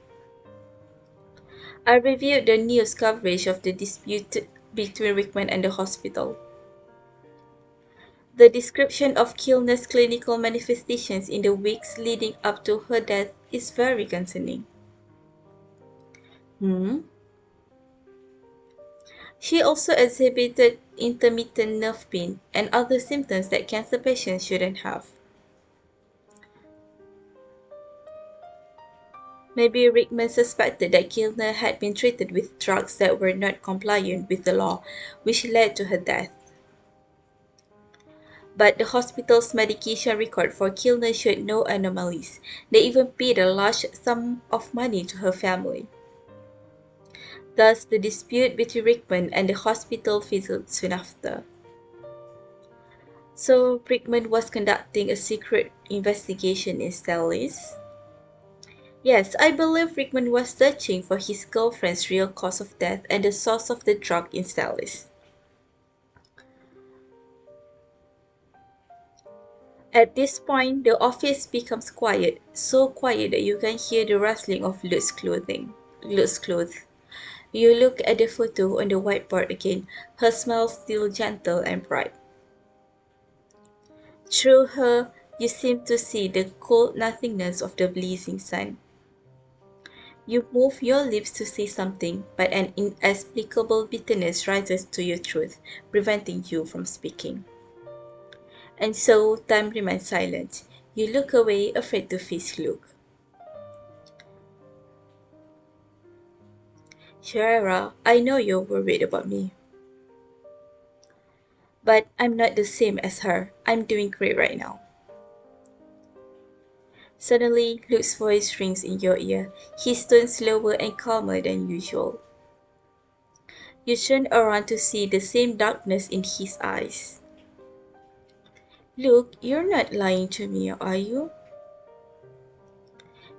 Speaker 1: I reviewed the news coverage of the dispute between Rickman and the hospital. The description of Kilner's clinical manifestations in the weeks leading up to her death is very concerning. Hmm? She also exhibited intermittent nerve pain and other symptoms that cancer patients shouldn't have. Maybe Rickman suspected that Kilner had been treated with drugs that were not compliant with the law, which led to her death. But the hospital's medication record for Kilner showed no anomalies. They even paid a large sum of money to her family. Thus, the dispute between Rickman and the hospital fizzled soon after. So, Rickman was conducting a secret investigation in Stellis. Yes, I believe Rickman was searching for his girlfriend's real cause of death and the source of the drug in Stellis. At this point, the office becomes quiet, so quiet that you can hear the rustling of loose clothes. You look at the photo on the whiteboard again, her smile still gentle and bright. Through her, you seem to see the cold nothingness of the blazing sun. You move your lips to say something, but an inexplicable bitterness rises to your throat, preventing you from speaking. And so time remains silent. You look away, afraid to face Luke. Sharara, I know you're worried about me. But I'm not the same as her. I'm doing great right now. Suddenly, Luke's voice rings in your ear, his tone slower and calmer than usual. You turn around to see the same darkness in his eyes. Luke, you're not lying to me, are you?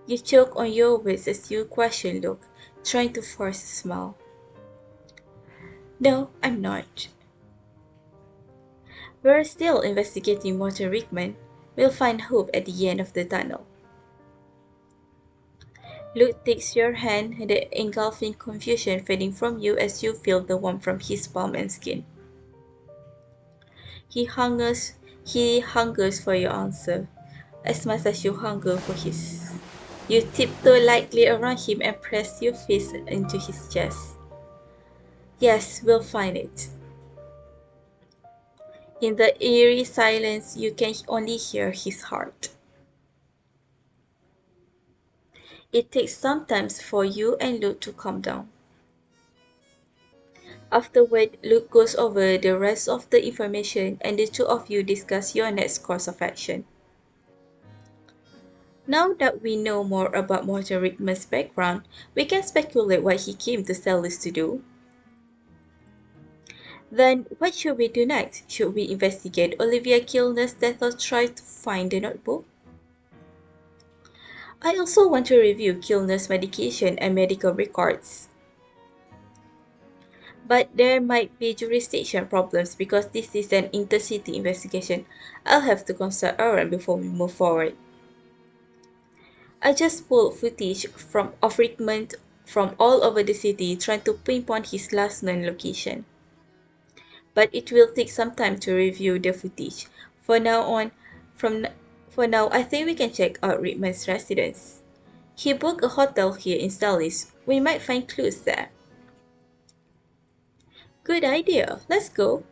Speaker 1: You choke on your words as you question Luke, trying to force a smile. No, I'm not. We're still investigating Walter Rickman. We'll find hope at the end of the tunnel. Luke takes your hand, the engulfing confusion fading from you as you feel the warmth from his palm and skin. He hungers, he hungers for your answer, as much as you hunger for his. You tiptoe lightly around him and press your face into his chest. Yes, we'll find it. In the eerie silence, you can only hear his heart. It takes some time for you and Luke to calm down. Afterward, Luke goes over the rest of the information and the two of you discuss your next course of action. Now that we know more about Walter Rickman's background, we can speculate what he came to Celis to do. Then, what should we do next? Should we investigate Olivia Kilner's death or try to find the notebook? I also want to review Kilner's medication and medical records. But there might be jurisdiction problems because this is an intercity investigation. I'll have to consult Aaron before we move forward. I just pulled footage of Rickman from all over the city trying to pinpoint his last known location. But it will take some time to review the footage. For now on, from for now, I think we can check out Rickman's residence. He booked a hotel here in Stellis. We might find clues there. Good idea. Let's go.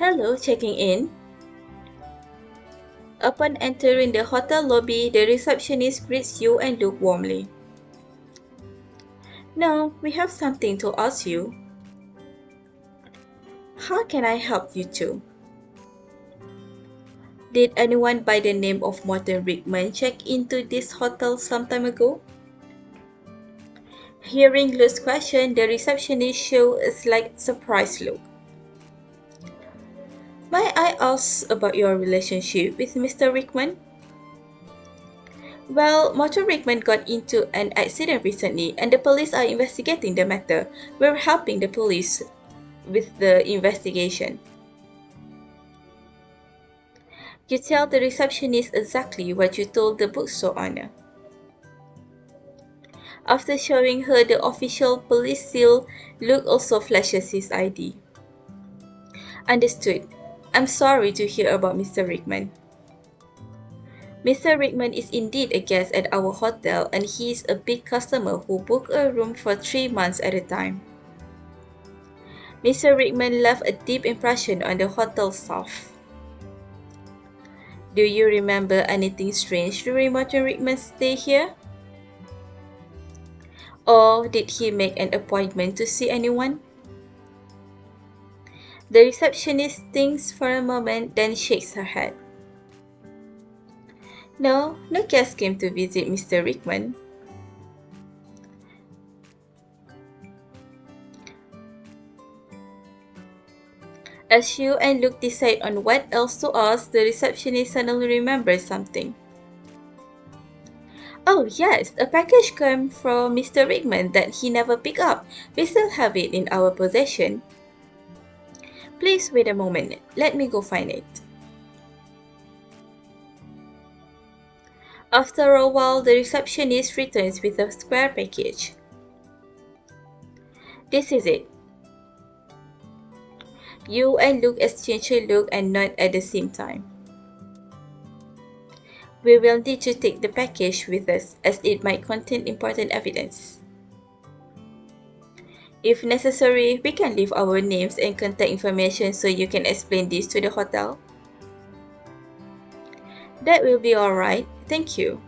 Speaker 1: Hello, checking in. Upon entering the hotel lobby, the receptionist greets you and Luke warmly. No, we have something to ask you. How can I help you two? Did anyone by the name of Morton Rickman check into this hotel some time ago? Hearing Luke's question, the receptionist showed a slight surprised look. May I ask about your relationship with Mr. Rickman? Well, Morton Rickman got into an accident recently and the police are investigating the matter. We're helping the police with the investigation. You tell the receptionist exactly what you told the bookstore owner. After showing her the official police seal, Luke also flashes his ID. Understood. I'm sorry to hear about Mr. Rickman. Mr. Rickman is indeed a guest at our hotel and he is a big customer who booked a room for 3 months at a time. Mr. Rickman left a deep impression on the hotel staff. Do you remember anything strange during Martin Rickman's stay here? Or did he make an appointment to see anyone? The receptionist thinks for a moment, then shakes her head. No, no guest came to visit Mr. Rickman. As Hugh and Luke decide on what else to ask, the receptionist suddenly remembers something. Oh yes, a package came from Mr. Rickman that he never picked up. We still have it in our possession. Please wait a moment. Let me go find it. After a while, the receptionist returns with a square package. This is it. You and Luke exchange a look and nod at the same time. We will need to take the package with us as it might contain important evidence. If necessary, we can leave our names and contact information so you can explain this to the hotel. That will be alright, thank you.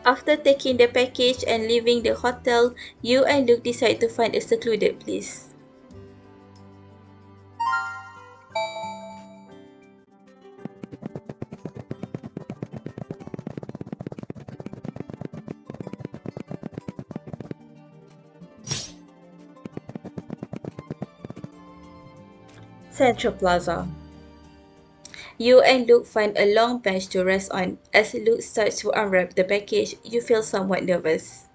Speaker 1: After taking the package and leaving the hotel, you and Luke decide to find a secluded place. Central Plaza. You and Luke find a long bench to rest on. As Luke starts to unwrap the package, you feel somewhat nervous.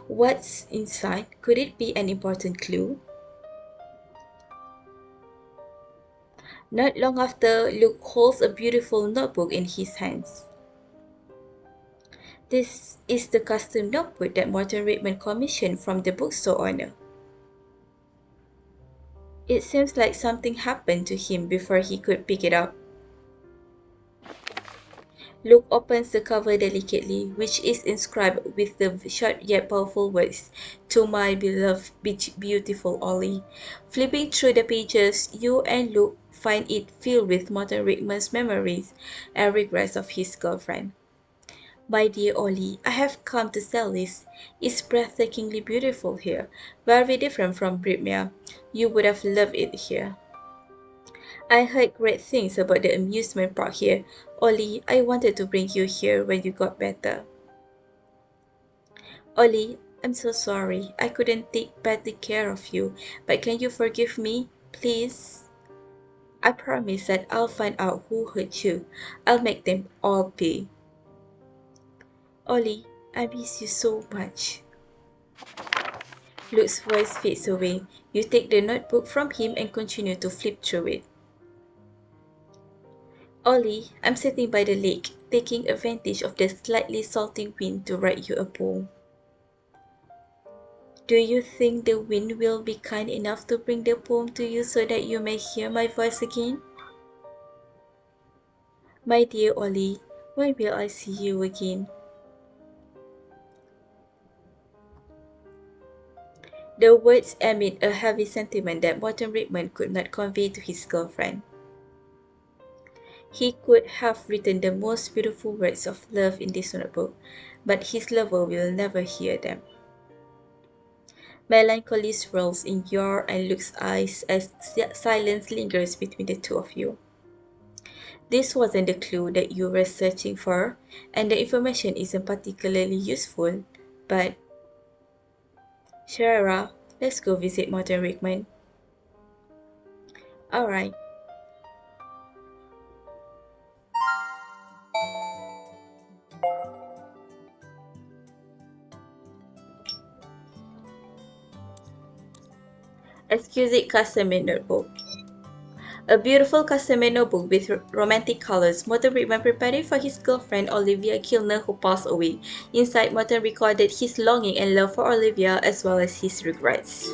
Speaker 1: What's inside? Could it be an important clue? Not long after, Luke holds a beautiful notebook in his hands. This is the custom notebook that Morton Rickman commissioned from the bookstore owner. It seems like something happened to him before he could pick it up. Luke opens the cover delicately, which is inscribed with the short yet powerful words, "To my beloved beautiful Ollie." Flipping through the pages, you and Luke find it filled with Morton Rickman's memories and regrets of his girlfriend. My dear Ollie, I have come to tell this. It's breathtakingly beautiful here, very different from Britmia. You would have loved it here. I heard great things about the amusement park here. Ollie, I wanted to bring you here when you got better. Ollie, I'm so sorry. I couldn't take better care of you, but can you forgive me, please? I promise that I'll find out who hurt you. I'll make them all pay. Ollie, I miss you so much. Luke's voice fades away. You take the notebook from him and continue to flip through it. Ollie, I'm sitting by the lake, taking advantage of the slightly salty wind to write you a poem. Do you think the wind will be kind enough to bring the poem to you so that you may hear my voice again? My dear Ollie, when will I see you again? The words emit a heavy sentiment that Morton Rickman could not convey to his girlfriend. He could have written the most beautiful words of love in this notebook, but his lover will never hear them. Melancholy swirls in your and Luke's eyes as silence lingers between the two of you. This wasn't the clue that you were searching for, and the information isn't particularly useful, but Sharara, let's go visit Morton Rickman. Alright. Exquisite custom-made notebook. A beautiful custom-made notebook with romantic colors. Morton Rickman prepared it for his girlfriend Olivia Kilner, who passed away. Inside, Morton recorded his longing and love for Olivia as well as his regrets.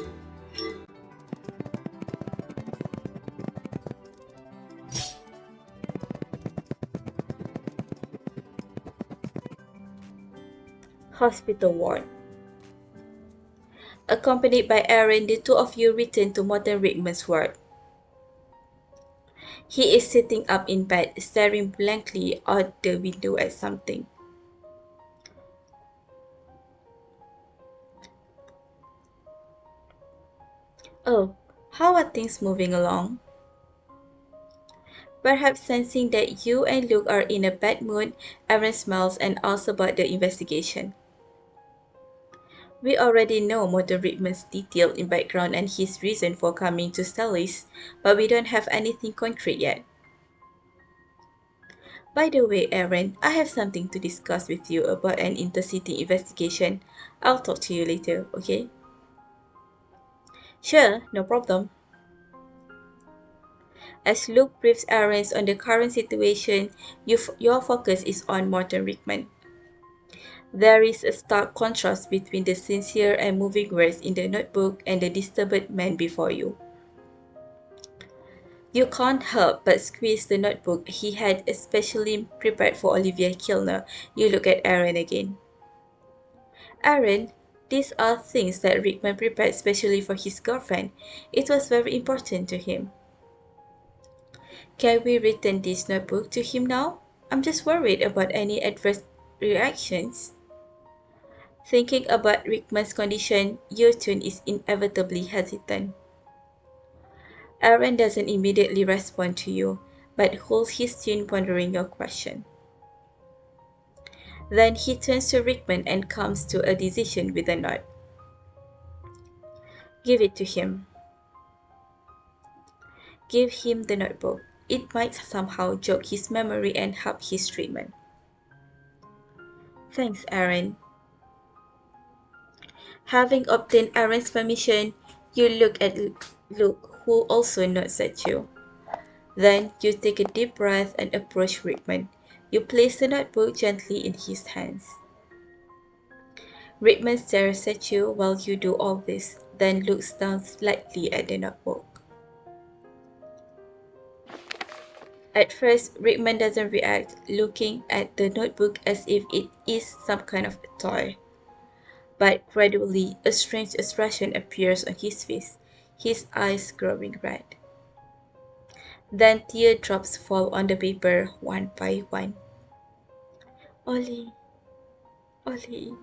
Speaker 1: Hospital ward. Accompanied by Aaron, the two of you return to Morton Rickman's ward. He is sitting up in bed, staring blankly out the window at something. Oh, how are things moving along? Perhaps sensing that you and Luke are in a bad mood, Aaron smiles and asks about the investigation. We already know Morton Rickman's detailed background and his reason for coming to Stellis, but we don't have anything concrete yet. By the way, Aaron, I have something to discuss with you about an intercity investigation. I'll talk to you later, okay? Sure, no problem. As Luke briefs Aaron on the current situation, your focus is on Morton Rickman. There is a stark contrast between the sincere and moving words in the notebook and the disturbed man before you. You can't help but squeeze the notebook he had especially prepared for Olivia Kilner. You look at Aaron again. Aaron, these are things that Rickman prepared specially for his girlfriend. It was very important to him. Can we return this notebook to him now? I'm just worried about any adverse reactions. Thinking about Rickman's condition, your tone is inevitably hesitant. Aaron doesn't immediately respond to you, but holds his chin pondering your question. Then he turns to Rickman and comes to a decision with a nod. Give it to him. Give him the notebook. It might somehow jog his memory and help his treatment. Thanks, Aaron. Having obtained Aaron's permission, you look at Luke, who also nods at you. Then you take a deep breath and approach Rickman. You place the notebook gently in his hands. Rickman stares at you while you do all this, then looks down slightly at the notebook. At first, Rickman doesn't react, looking at the notebook as if it is some kind of toy. But gradually, a strange expression appears on his face, his eyes growing red. Then teardrops fall on the paper one by one. Ollie, Ollie.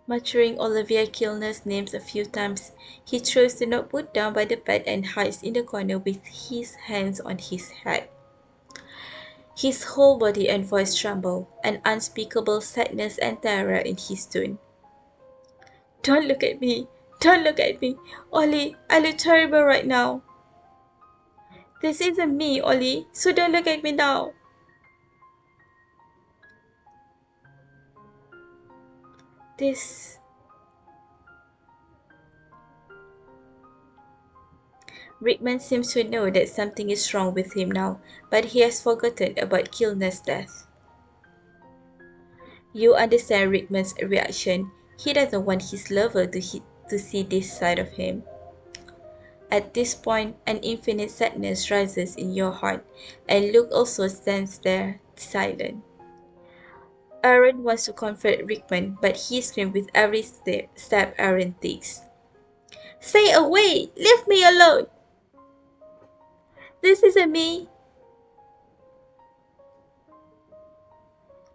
Speaker 1: Muttering Olivia Kilner's name a few times, he throws the notebook down by the bed and hides in the corner with his hands on his head. His whole body and voice tremble, an unspeakable sadness and terror in his tone. Don't look at me! Don't look at me! Ollie, I look terrible right now. This isn't me, Ollie, so don't look at me now. This... Rickman seems to know that something is wrong with him now, but he has forgotten about Kilner's death. You understand Rickman's reaction. He doesn't want his lover to see this side of him. At this point, an infinite sadness rises in your heart, and Luke also stands there, silent. Aaron wants to comfort Rickman, but he screams with every step Aaron takes. Stay away! Leave me alone! This isn't me!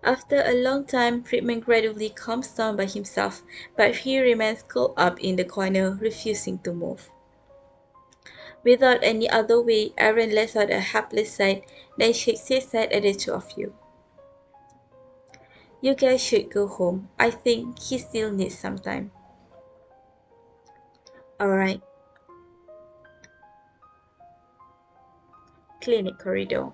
Speaker 1: After a long time, Friedman gradually calms down by himself, but he remains curled up in the corner, refusing to move. Without any other way, Aaron lets out a helpless sigh, then shakes his head at the two of you. You guys should go home. I think he still needs some time. Alright. Clinic corridor.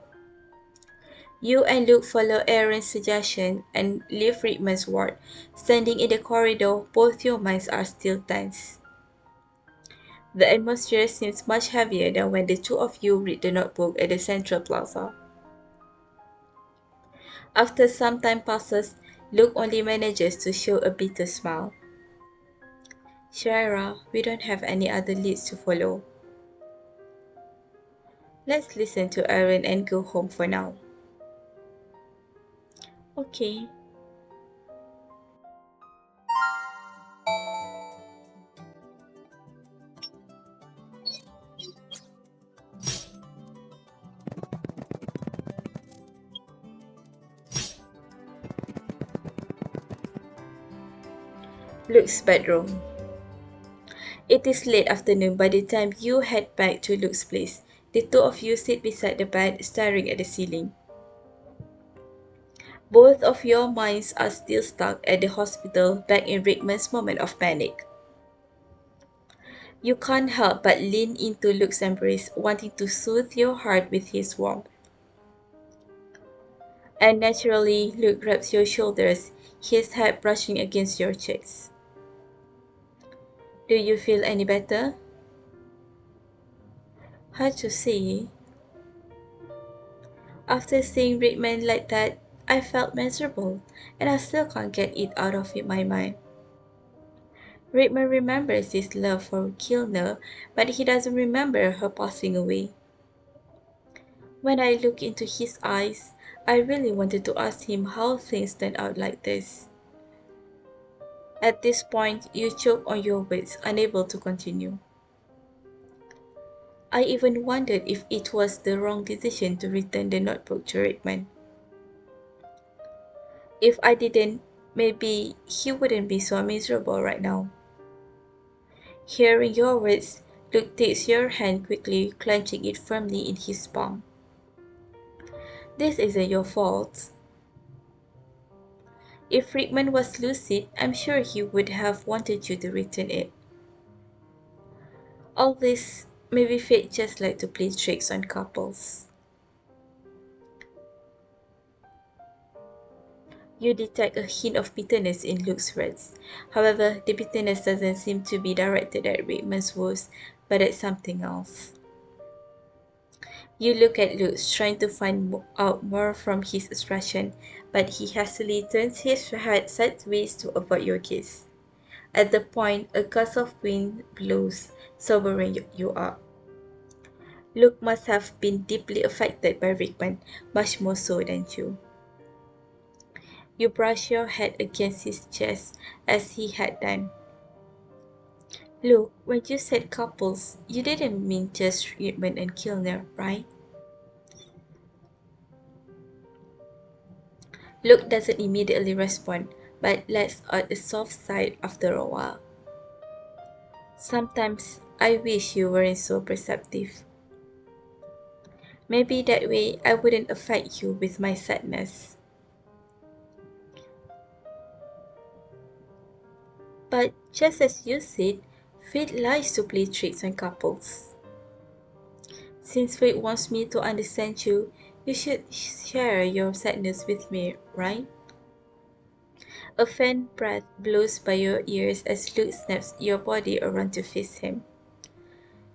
Speaker 1: You and Luke follow Aaron's suggestion and leave Friedman's ward. Standing in the corridor, both your minds are still tense. The atmosphere seems much heavier than when the two of you read the notebook at the Central Plaza. After some time passes, Luke only manages to show a bitter smile. Shaira, we don't have any other leads to follow. Let's listen to Aaron and go home for now. Okay. Luke's bedroom. It is late afternoon by the time you head back to Luke's place. The two of you sit beside the bed, staring at the ceiling. Both of your minds are still stuck at the hospital back in Rickman's moment of panic. You can't help but lean into Luke's embrace, wanting to soothe your heart with his warmth. And naturally, Luke grabs your shoulders, his head brushing against your cheeks. Do you feel any better? Hard to say. After seeing Rickman like that, I felt miserable, and I still can't get it out of my mind. Rickman remembers his love for Kilner, but he doesn't remember her passing away. When I look into his eyes, I really wanted to ask him how things turned out like this. At this point, you choke on your words, unable to continue. I even wondered if it was the wrong decision to return the notebook to Rickman. If I didn't, maybe he wouldn't be so miserable right now. Hearing your words, Luke takes your hand quickly, clenching it firmly in his palm. This isn't your fault. If Friedman was lucid, I'm sure he would have wanted you to return it. All this maybe fate just like to play tricks on couples. You detect a hint of bitterness in Luke's words. However, the bitterness doesn't seem to be directed at Rickman's woes, but at something else. You look at Luke, trying to find out more from his expression, but he hastily turns his head sideways to avoid your gaze. At the point, a gust of wind blows, sobering you up. Luke must have been deeply affected by Rickman, much more so than you. You brush your head against his chest as he had done. Luke, when you said couples, you didn't mean just Rickman and Kilner, right? Luke doesn't immediately respond, but lets out a soft sigh after a while. Sometimes I wish you weren't so perceptive. Maybe that way I wouldn't affect you with my sadness. But just as you said, fate likes to play tricks on couples. Since fate wants me to understand you, you should share your sadness with me, right? A faint breath blows by your ears as Luke snaps your body around to face him.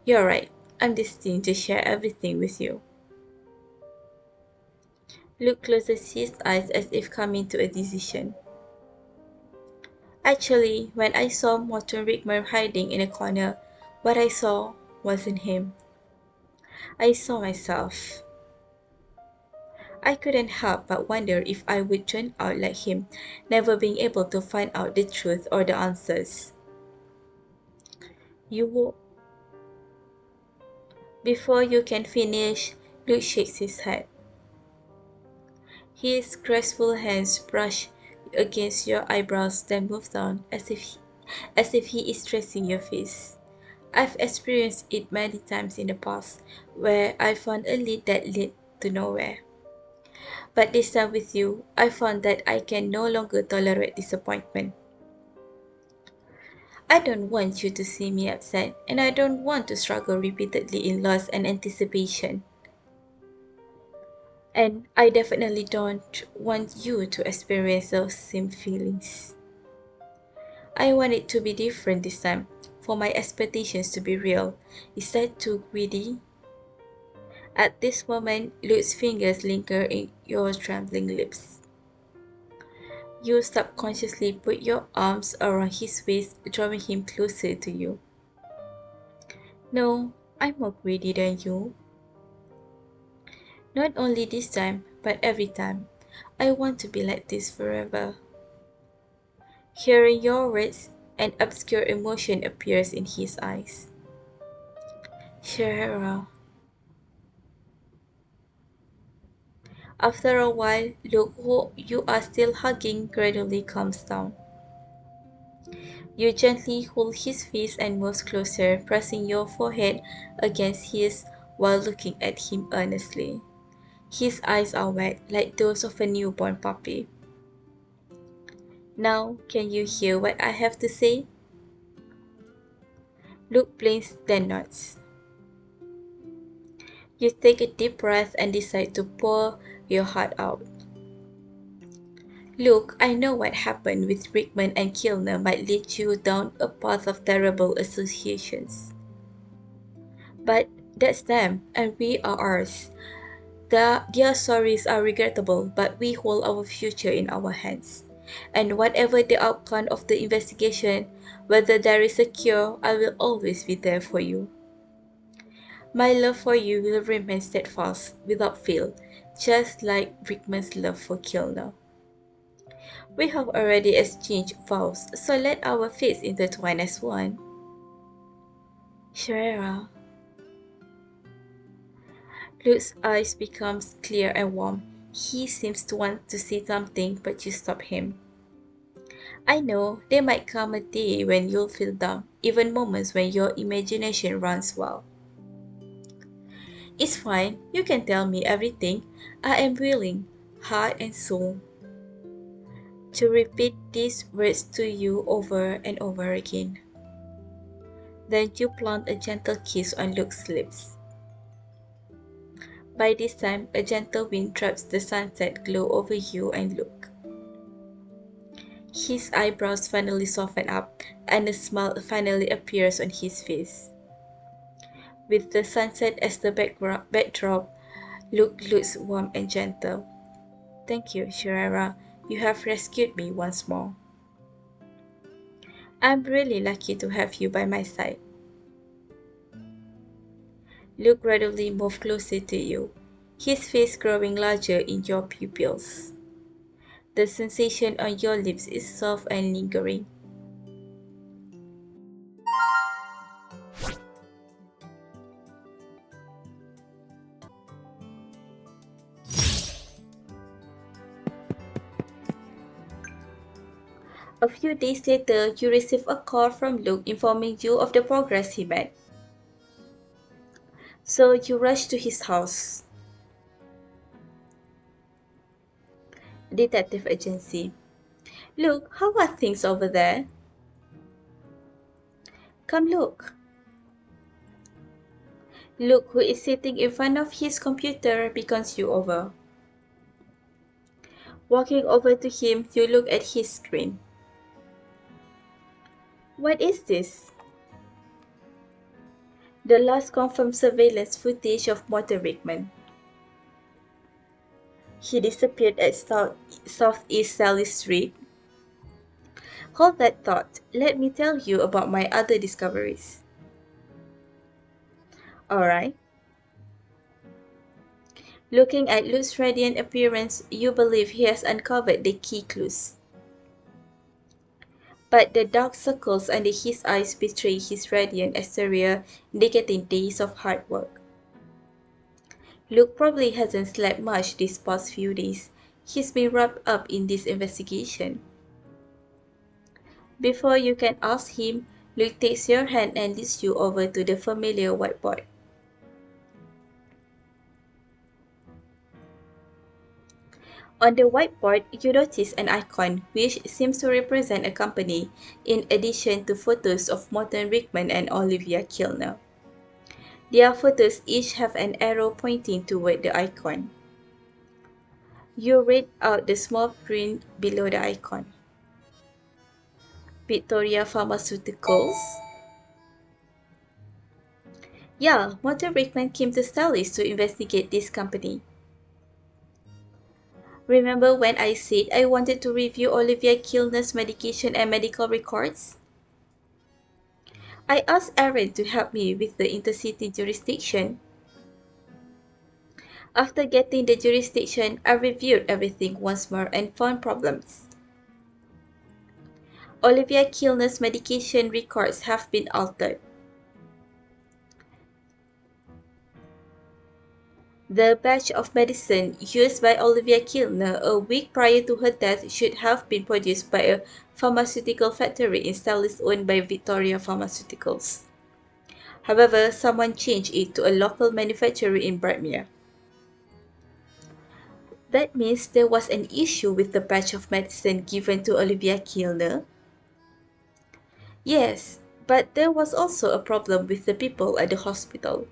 Speaker 1: You're right, I'm destined to share everything with you. Luke closes his eyes as if coming to a decision. Actually, when I saw Morton Rickman hiding in a corner, what I saw wasn't him. I saw myself. I couldn't help but wonder if I would turn out like him, never being able to find out the truth or the answers. You Before you can finish, Luke shakes his head. His graceful hands brush against your eyebrows, then move down as if he is tracing your face. I've experienced it many times in the past, where I found a lead that led to nowhere. But this time with you, I found that I can no longer tolerate disappointment. I don't want you to see me upset, and I don't want to struggle repeatedly in loss and anticipation. And I definitely don't want you to experience those same feelings. I want it to be different this time, for my expectations to be real. Is that too greedy? At this moment, Luke's fingers linger in your trembling lips. You subconsciously put your arms around his waist, drawing him closer to you. No, I'm more greedy than you. Not only this time, but every time. I want to be like this forever. Hearing your words, an obscure emotion appears in his eyes. Shara. After a while, Luke, who you are still hugging, gradually calms down. You gently hold his face and move closer, pressing your forehead against his while looking at him earnestly. His eyes are wet, like those of a newborn puppy. Now, can you hear what I have to say? Luke blinks, then nods. You take a deep breath and decide to pour your heart out. Look, I know what happened with Rickman and Kilner might lead you down a path of terrible associations. But that's them, and we are ours. Their stories are regrettable, but we hold our future in our hands. And whatever the outcome of the investigation, whether there is a cure, I will always be there for you. My love for you will remain steadfast, without fail, just like Rickman's love for Kilner. We have already exchanged vows, so let our fates intertwine as one. Sharera. Luke's eyes become clear and warm. He seems to want to say something, but you stop him. I know there might come a day when you'll feel down, even moments when your imagination runs wild. It's fine, you can tell me everything. I am willing, heart and soul, to repeat these words to you over and over again. Then you plant a gentle kiss on Luke's lips. By this time, a gentle wind traps the sunset glow over you and Luke. His eyebrows finally soften up, and a smile finally appears on his face. With the sunset as the backdrop, Luke looks warm and gentle. Thank you, Shirara. You have rescued me once more. I'm really lucky to have you by my side. Luke gradually moved closer to you, his face growing larger in your pupils. The sensation on your lips is soft and lingering. A few days later, you receive a call from Luke informing you of the progress he made. So you rush to his house. Detective agency. Luke, how are things over there? Come look. Luke, who is sitting in front of his computer, beckons you over. Walking over to him, you look at his screen. What is this? The last confirmed surveillance footage of Motor Rickman. He disappeared at Southeast Sally Street. Hold that thought. Let me tell you about my other discoveries. Alright. Looking at Luke's radiant appearance, you believe he has uncovered the key clues. but the dark circles under his eyes betray his radiant exterior, indicating days of hard work. Luke probably hasn't slept much these past few days. He's been wrapped up in this investigation. Before you can ask him, Luke takes your hand and leads you over to the familiar whiteboard. On the whiteboard, you notice an icon which seems to represent a company, in addition to photos of Morton Rickman and Olivia Kilner. Their photos each have an arrow pointing toward the icon. You read out the small print below the icon. Victoria Pharmaceuticals. Yeah, Morton Rickman came to Stelis to investigate this company. Remember when I said I wanted to review Olivia Kilner's medication and medical records? I asked Aaron to help me with the intercity jurisdiction. After getting the jurisdiction, I reviewed everything once more and found problems. Olivia Kilner's medication records have been altered. The batch of medicine used by Olivia Kilner a week prior to her death should have been produced by a pharmaceutical factory in Stelis owned by Victoria Pharmaceuticals. However, someone changed it to a local manufacturer in Bradmere. That means there was an issue with the batch of medicine given to Olivia Kilner. Yes, but there was also a problem with the people at the hospital.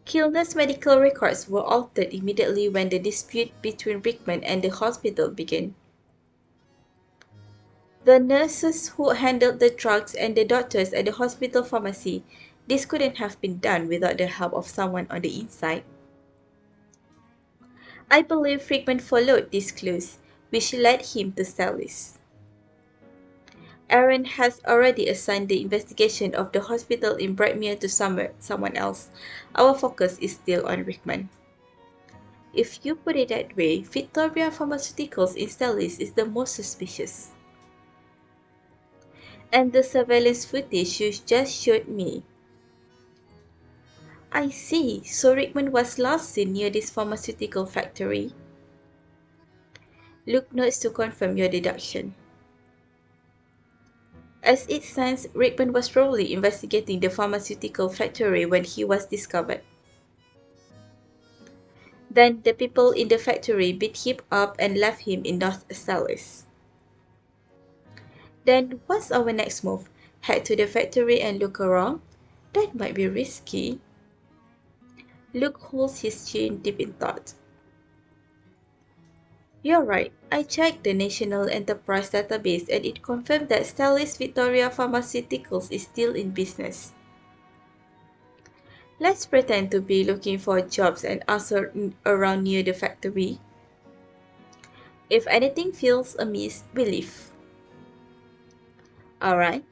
Speaker 1: Kilner's medical records were altered immediately when the dispute between Rickman and the hospital began. The nurses who handled the drugs and the doctors at the hospital pharmacy, this couldn't have been done without the help of someone on the inside. I believe Rickman followed these clues, which led him to Stelis. Aaron has already assigned the investigation of the hospital in Bradmere to someone else. Our focus is still on Rickman. If you put it that way, Victoria Pharmaceuticals in Stelis is the most suspicious. And the surveillance footage you just showed me. I see, so Rickman was last seen near this pharmaceutical factory. Luke notes to confirm your deduction. As it stands, Rickman was probably investigating the pharmaceutical factory when he was discovered. Then the people in the factory beat him up and left him in North Stelis. Then what's our next move? Head to the factory and look around? That might be risky. Luke holds his chin deep in thought. You're right. I checked the National Enterprise database and it confirmed that Stelis Victoria Pharmaceuticals is still in business. Let's pretend to be looking for jobs and ask around near the factory. If anything feels amiss, we leave. Alright.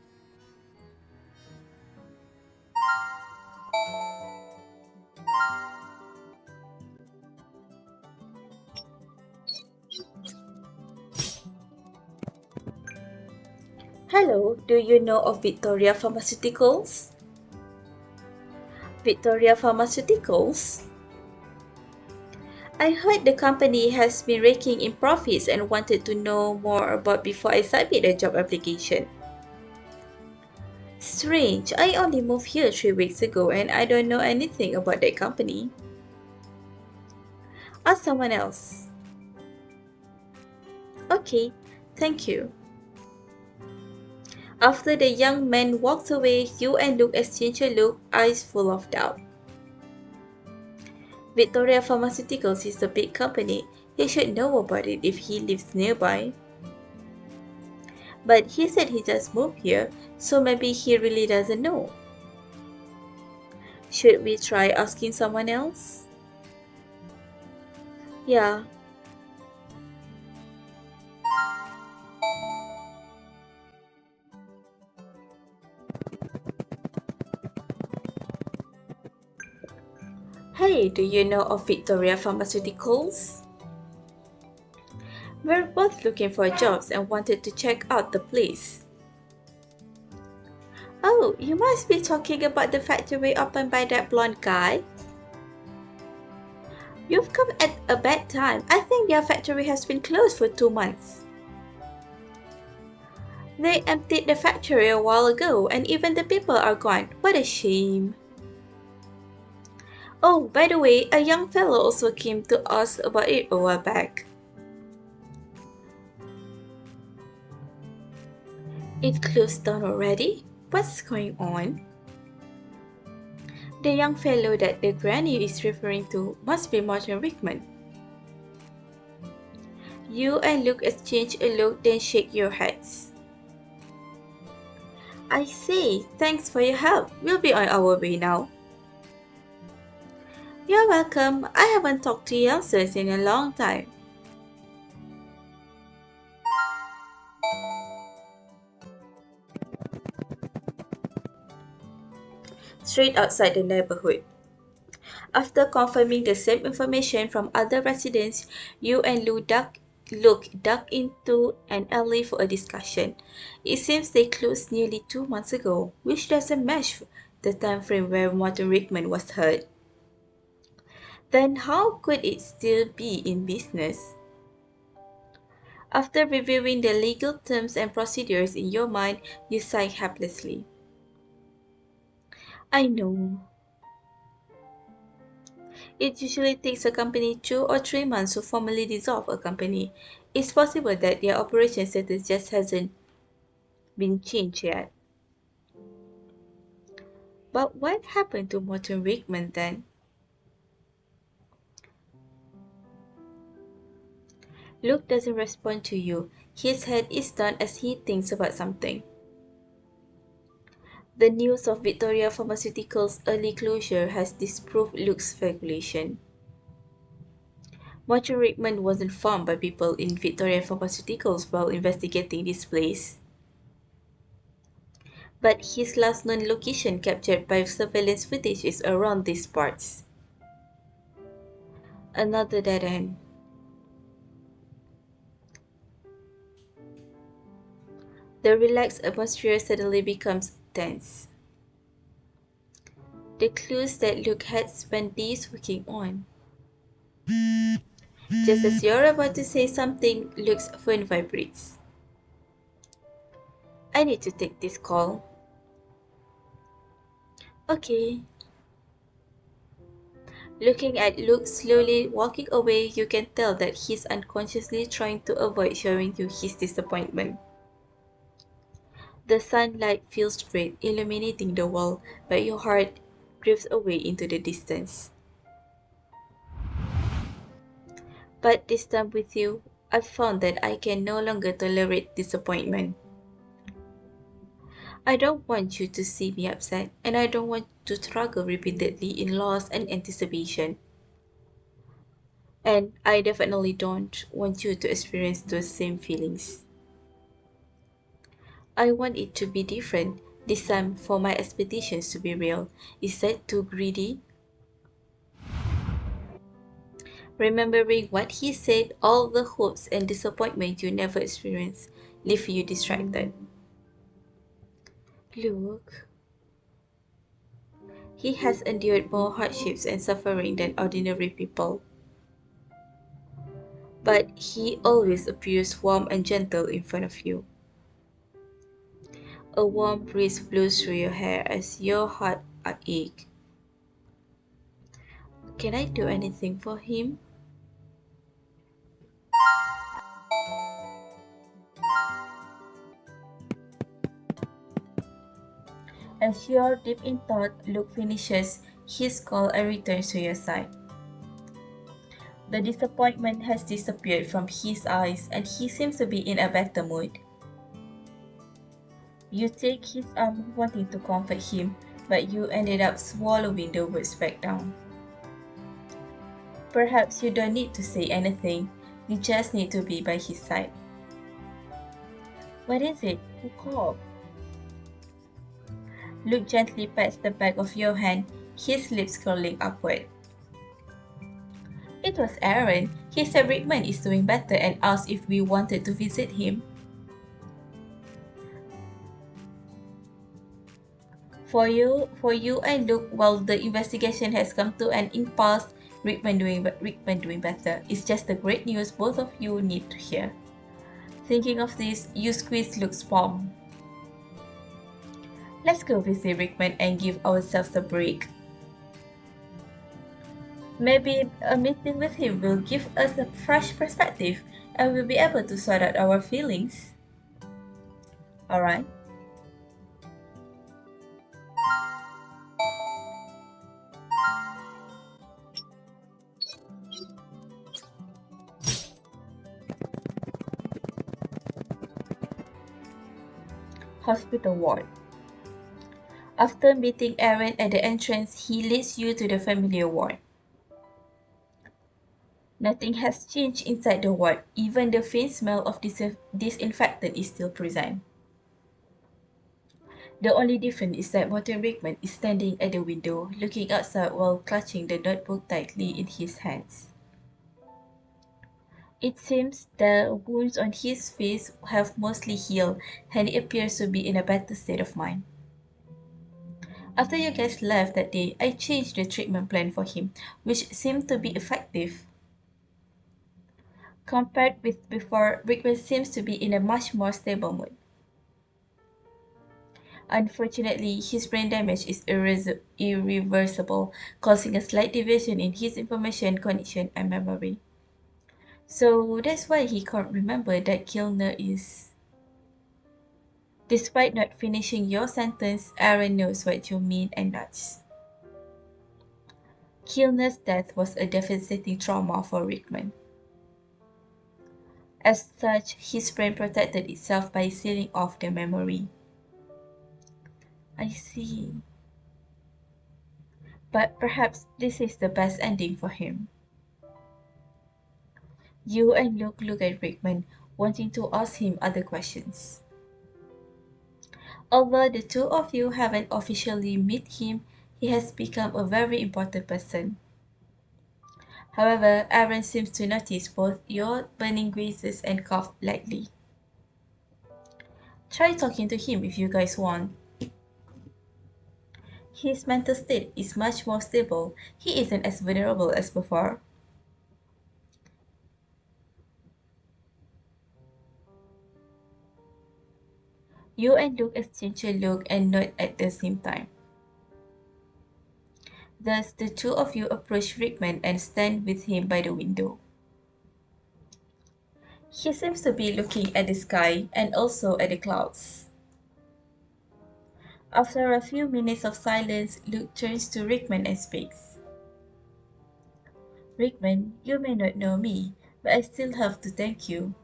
Speaker 1: Hello, do you know of Victoria Pharmaceuticals? Victoria Pharmaceuticals? I heard the company has been raking in profits and wanted to know more about before I submit a job application. Strange, I only moved here 3 weeks ago and I don't know anything about that company. Ask someone else. Okay, thank you. After the young man walked away, you and Luke exchanged a look, eyes full of doubt. Victoria Pharmaceuticals is a big company. He should know about it if he lives nearby. But he said he just moved here, so maybe he really doesn't know. Should we try asking someone else? Yeah. Hey, do you know of Victoria Pharmaceuticals? We're both looking for jobs and wanted to check out the place. Oh, you must be talking about the factory opened by that blonde guy? You've come at a bad time. I think their factory has been closed for 2 months. They emptied the factory a while ago, and even the people are gone. What a shame. Oh, by the way, a young fellow also came to ask about it a while back. It closed down already? What's going on? The young fellow that the granny is referring to must be Martin Rickman. You and Luke exchange a look, then shake your heads. I say, thanks for your help. We'll be on our way now. You're welcome. I haven't talked to youngsters in a long time. Straight outside the neighborhood. After confirming the same information from other residents, you and Luke ducked into an alley for a discussion. It seems they closed nearly 2 months ago, which doesn't match the time frame where Martin Rickman was hurt. Then how could it still be in business? After reviewing the legal terms and procedures in your mind, you sigh helplessly. I know. It usually takes a company 2 or 3 months to formally dissolve a company. It's possible that their operation status just hasn't been changed yet. But what happened to Morton Rickman then? Luke doesn't respond to you. His head is down as he thinks about something. The news of Victoria Pharmaceuticals' early closure has disproved Luke's speculation. Morton Rickman wasn't found by people in Victoria Pharmaceuticals while investigating this place. But his last known location captured by surveillance footage is around these parts. Another dead end. The relaxed atmosphere suddenly becomes tense. The clues that Luke had spent days working on. Just as you're about to say something, Luke's phone vibrates. I need to take this call. Okay. Looking at Luke slowly walking away, you can tell that he's unconsciously trying to avoid showing you his disappointment. The sunlight feels straight, illuminating the wall, but your heart drifts away into the distance. But this time with you, I've found that I can no longer tolerate disappointment. I don't want you to see me upset, and I don't want to struggle repeatedly in loss and anticipation. And I definitely don't want you to experience those same feelings. I want it to be different, this time for my expectations to be real. Is that too greedy? Remembering what he said, all the hopes and disappointment you never experienced leave you distracted. Look, he has endured more hardships and suffering than ordinary people. But he always appears warm and gentle in front of you. A warm breeze blows through your hair as your heart aches. Can I do anything for him? As you're deep in thought, Luke finishes his call and returns to your side. The disappointment has disappeared from his eyes and he seems to be in a better mood. You take his arm wanting to comfort him, but you ended up swallowing the words back down. Perhaps you don't need to say anything, you just need to be by his side. What is it? Who called? Luke gently pats the back of your hand, his lips curling upward. It was Aaron. He said Rickman is doing better and asked if we wanted to visit him. For you and Luke, while the investigation has come to an impasse, Rickman doing better. It's just the great news both of you need to hear. Thinking of this, you squeeze Luke's palm. Let's go visit Rickman and give ourselves a break. Maybe a meeting with him will give us a fresh perspective and we'll be able to sort out our feelings. Alright? Hospital ward. After meeting Aaron at the entrance, he leads you to the familiar ward. Nothing has changed inside the ward, even the faint smell of disinfectant is still present. The only difference is that Morton Rickman is standing at the window, looking outside while clutching the notebook tightly in his hands. It seems the wounds on his face have mostly healed, and he appears to be in a better state of mind. After you guys left that day, I changed the treatment plan for him, which seemed to be effective. Compared with before, Rickman seems to be in a much more stable mood. Unfortunately, his brain damage is irreversible, causing a slight deviation in his information, cognition, and memory. So that's why he can't remember that Kilner is. Despite not finishing your sentence, Aaron knows what you mean and nods. Kilner's death was a devastating trauma for Rickman. As such, his brain protected itself by sealing off the memory. I see. But perhaps this is the best ending for him. You and Luke look at Rickman, wanting to ask him other questions. Although the two of you haven't officially met him, he has become a very important person. However, Aaron seems to notice both your burning grazes and cough lightly. Try talking to him if you guys want. His mental state is much more stable. He isn't as vulnerable as before. You and Luke exchange a look and nod at the same time. Thus, the two of you approach Rickman and stand with him by the window. He seems to be looking at the sky and also at the clouds. After a few minutes of silence, Luke turns to Rickman and speaks. Rickman, you may not know me, but I still have to thank you.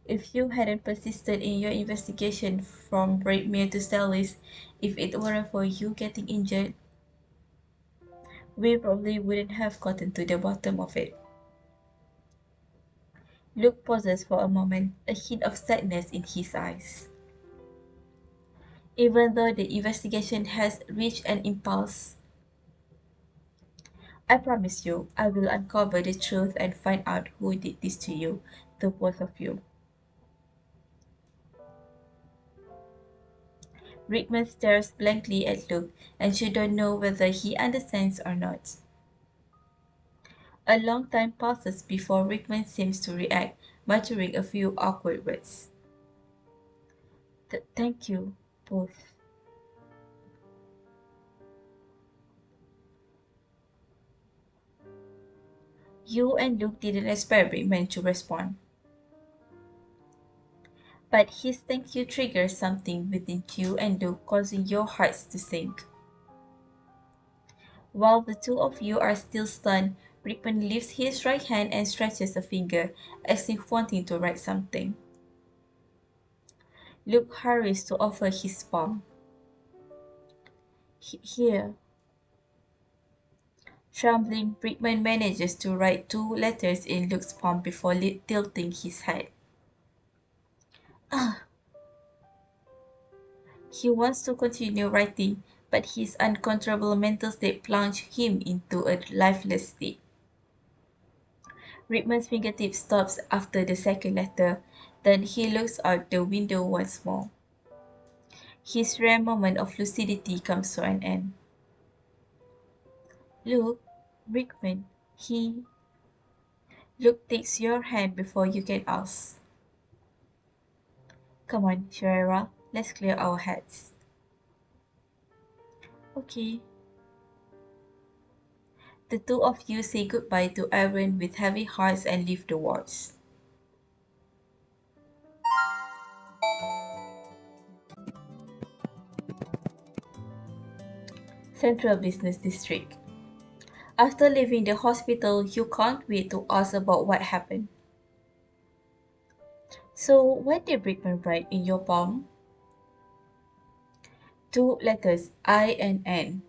Speaker 1: If you hadn't persisted in your investigation from Braidmere to Stellis, if it weren't for you getting injured, we probably wouldn't have gotten to the bottom of it. Luke pauses for a moment, a hint of sadness in his eyes. Even though the investigation has reached an impasse, I promise you, I will uncover the truth and find out who did this to you, the both of you. Rickman stares blankly at Luke, and you don't know whether he understands or not. A long time passes before Rickman seems to react, muttering a few awkward words. Thank you, both. You and Luke didn't expect Rickman to respond. But his thank you triggers something within you and Luke, causing your hearts to sink. While the two of you are still stunned, Rickman lifts his right hand and stretches a finger, as if wanting to write something. Luke hurries to offer his palm. Here. Trembling, Rickman manages to write two letters in Luke's palm before tilting his head. Ah! He wants to continue writing, but his uncontrollable mental state plunges him into a lifeless state. Rickman's fingertip stops after the second letter. Then he looks out the window once more. His rare moment of lucidity comes to an end. Look, Rickman, he. Luke takes your hand before you can ask. Come on, Sherera, let's clear our heads. Okay. The two of you say goodbye to Aaron with heavy hearts and leave the wards. Central Business District. After leaving the hospital, you can't wait to ask about what happened. So, what did Brickman write in your palm? Two letters, I and N.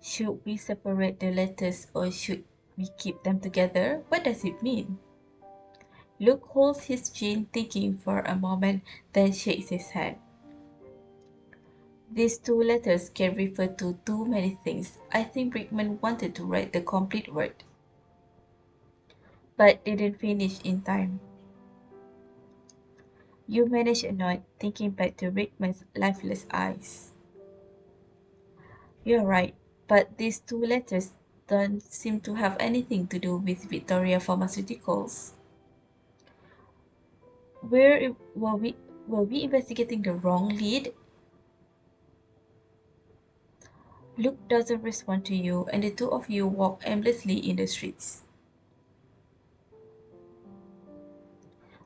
Speaker 1: Should we separate the letters or should we keep them together? What does it mean? Luke holds his chin, thinking for a moment, then shakes his head. These two letters can refer to too many things. I think Brickman wanted to write the complete word, but didn't finish in time. You manage a nod, thinking back to Brickman's lifeless eyes. You're right, but these two letters don't seem to have anything to do with Victoria Pharmaceuticals. Were we investigating the wrong lead? Luke doesn't respond to you, and the two of you walk aimlessly in the streets.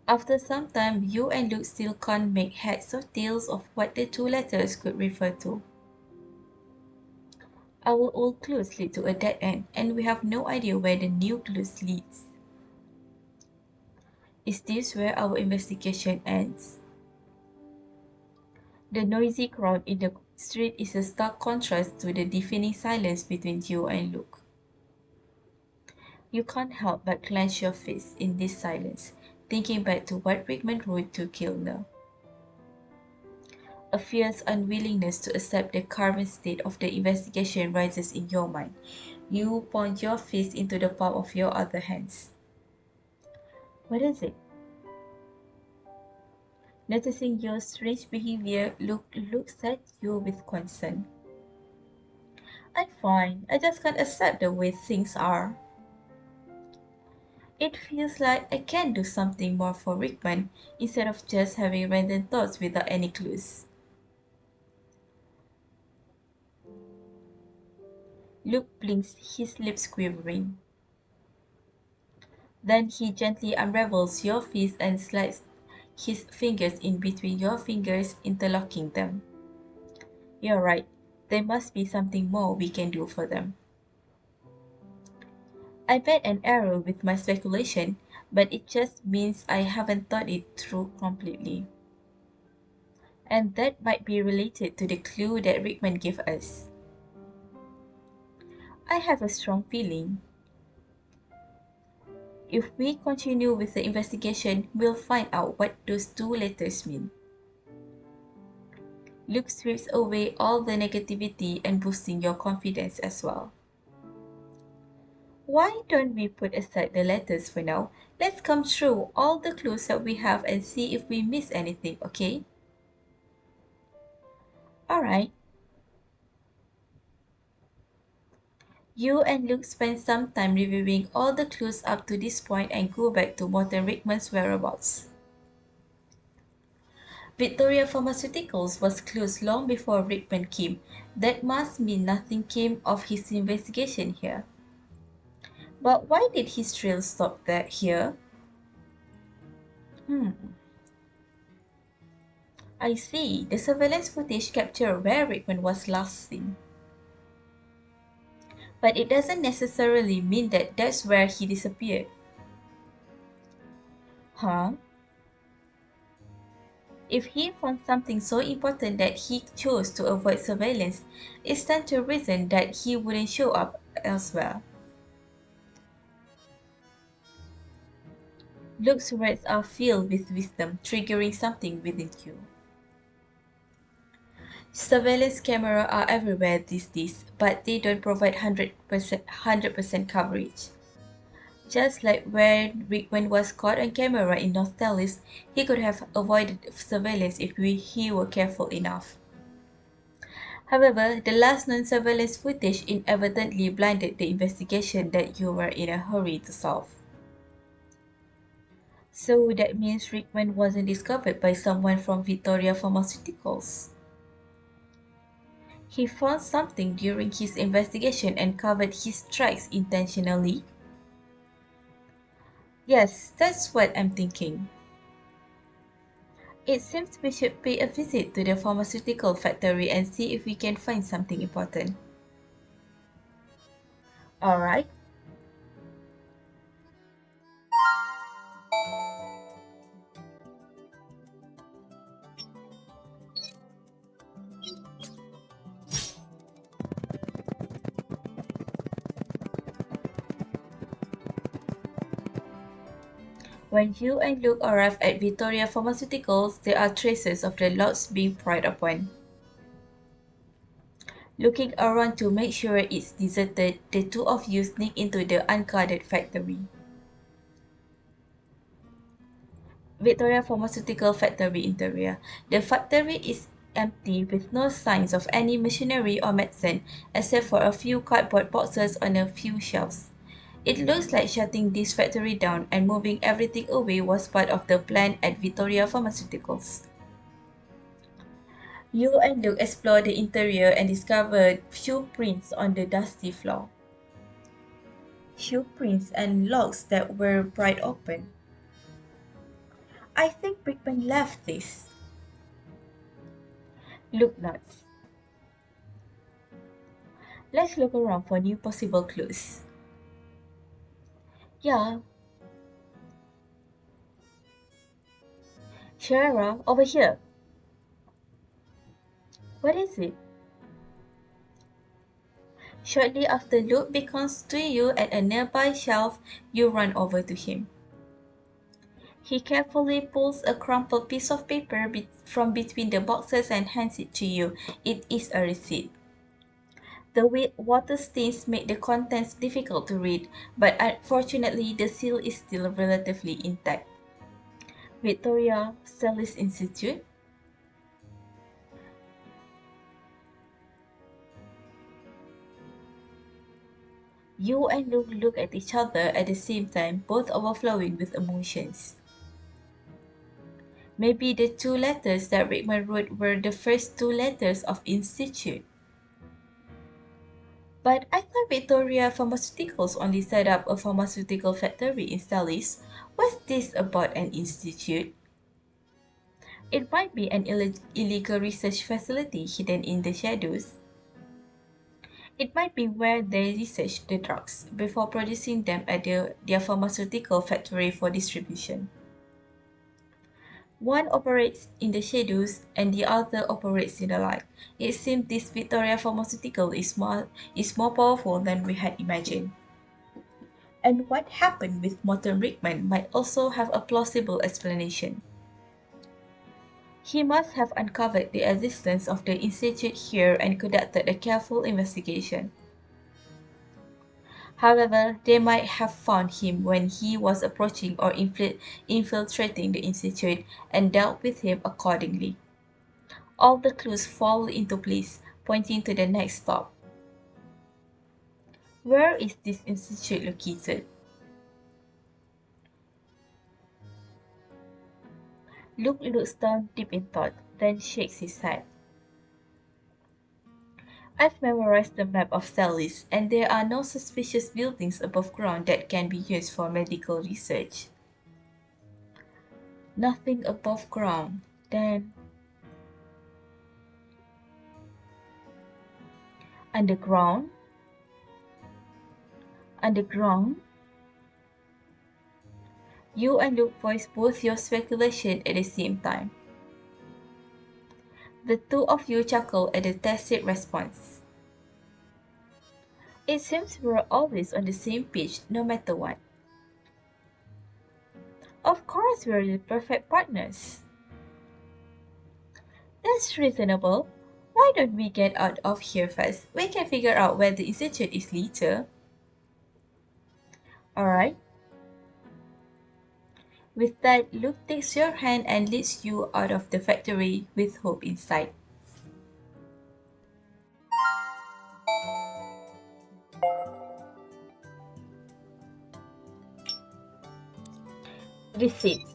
Speaker 1: After some time, you and Luke still can't make heads or tails of what the two letters could refer to. Our old clues lead to a dead end, and we have no idea where the new clues leads. Is this where our investigation ends? The noisy crowd in the street is a stark contrast to the deafening silence between you and Luke. You can't help but clench your fists in this silence, thinking back to what Rickman wrote to Kilner. A fierce unwillingness to accept the current state of the investigation rises in your mind. You point your fist into the palm of your other hands. What is it? Noticing your strange behavior, Luke looks at you with concern. I'm fine. I just can't accept the way things are. It feels like I can do something more for Rickman instead of just having random thoughts without any clues. Luke blinks, his lips quivering. Then he gently unravels your fist and slides his fingers in between your fingers, interlocking them. You're right. There must be something more we can do for them. I bet an error with my speculation, but it just means I haven't thought it through completely. And that might be related to the clue that Rickman gave us. I have a strong feeling. If we continue with the investigation, we'll find out what those two letters mean. Luke sweeps away all the negativity and boosting your confidence as well. Why don't we put aside the letters for now? Let's come through all the clues that we have and see if we miss anything, okay? Alright. You and Luke spend some time reviewing all the clues up to this point and go back to Morton Rickman's whereabouts. Victoria Pharmaceuticals was closed long before Rickman came. That must mean nothing came of his investigation here. But why did his trail stop there here? Hmm. I see. The surveillance footage captured where Rickman was last seen. But it doesn't necessarily mean that that's where he disappeared. Huh? If he found something so important that he chose to avoid surveillance, it stands to reason that he wouldn't show up elsewhere. Luke's words are filled with wisdom, triggering something within you. Surveillance cameras are everywhere these days, but they don't provide 100% coverage. Just like when Rickman was caught on camera in North Dallas, he could have avoided surveillance if he were careful enough. However, the last known surveillance footage inadvertently blinded the investigation that you were in a hurry to solve. So that means Rickman wasn't discovered by someone from Victoria Pharmaceuticals. He found something during his investigation and covered his tracks intentionally. Yes, that's what I'm thinking. It seems we should pay a visit to the pharmaceutical factory and see if we can find something important. Alright. When you and Luke arrive at Victoria Pharmaceuticals, there are traces of the logs being pried upon. Looking around to make sure it's deserted, the two of you sneak into the unguarded factory. Victoria Pharmaceutical Factory interior. The factory is empty with no signs of any machinery or medicine except for a few cardboard boxes on a few shelves. It looks like shutting this factory down and moving everything away was part of the plan at Victoria Pharmaceuticals. You and Luke explore the interior and discover shoe prints on the dusty floor. Shoe prints and locks that were pried open. I think Brickman left this. Luke nods. Let's look around for new possible clues. Yeah, Shara, over here. What is it? Shortly after Luke beckons to you at a nearby shelf, you run over to him. He carefully pulls a crumpled piece of paper from between the boxes and hands it to you. It is a receipt. The wet water stains make the contents difficult to read, but unfortunately the seal is still relatively intact. Victoria Sellis Institute. You and Luke look at each other at the same time, both overflowing with emotions. Maybe the two letters that Rickman wrote were the first two letters of Institute. But I thought Victoria Pharmaceuticals only set up a pharmaceutical factory in Salis. What's this about an institute? It might be an illegal research facility hidden in the shadows. It might be where they research the drugs before producing them at their pharmaceutical factory for distribution. One operates in the shadows and the other operates in the light. It seems this Victoria Pharmaceutical is more powerful than we had imagined. And what happened with Morton Rickman might also have a plausible explanation. He must have uncovered the existence of the institute here and conducted a careful investigation. However, they might have found him when he was approaching or infiltrating the institute and dealt with him accordingly. All the clues fall into place, pointing to the next stop. Where is this institute located? Luke looks down deep in thought, then shakes his head. I've memorized the map of Salis, and there are no suspicious buildings above ground that can be used for medical research. Nothing above ground. Then underground? Underground? You and Luke voice both your speculation at the same time. The two of you chuckle at the tacit response. It seems we're always on the same page, no matter what. Of course, we're the perfect partners. That's reasonable. Why don't we get out of here first? We can figure out where the institute is later. Alright. With that, Luke takes your hand and leads you out of the factory with hope inside. Receipts.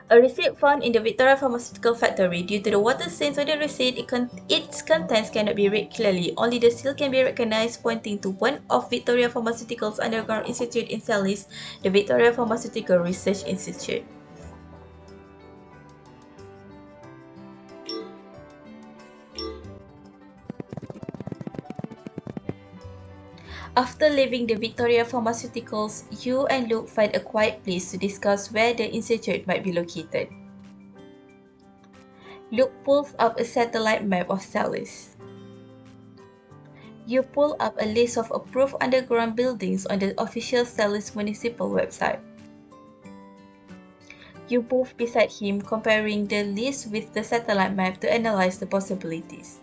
Speaker 1: A receipt found in the Victoria Pharmaceutical Factory. Due to the water stains on the receipt, its contents cannot be read clearly. Only the seal can be recognized, pointing to one of Victoria Pharmaceutical's underground institute in Celis, the Victoria Pharmaceutical Research Institute. After leaving the Victoria Pharmaceuticals, you and Luke find a quiet place to discuss where the institute might be located. Luke pulls up a satellite map of Celis. You pull up a list of approved underground buildings on the official Celis municipal website. You move beside him, comparing the list with the satellite map to analyze the possibilities.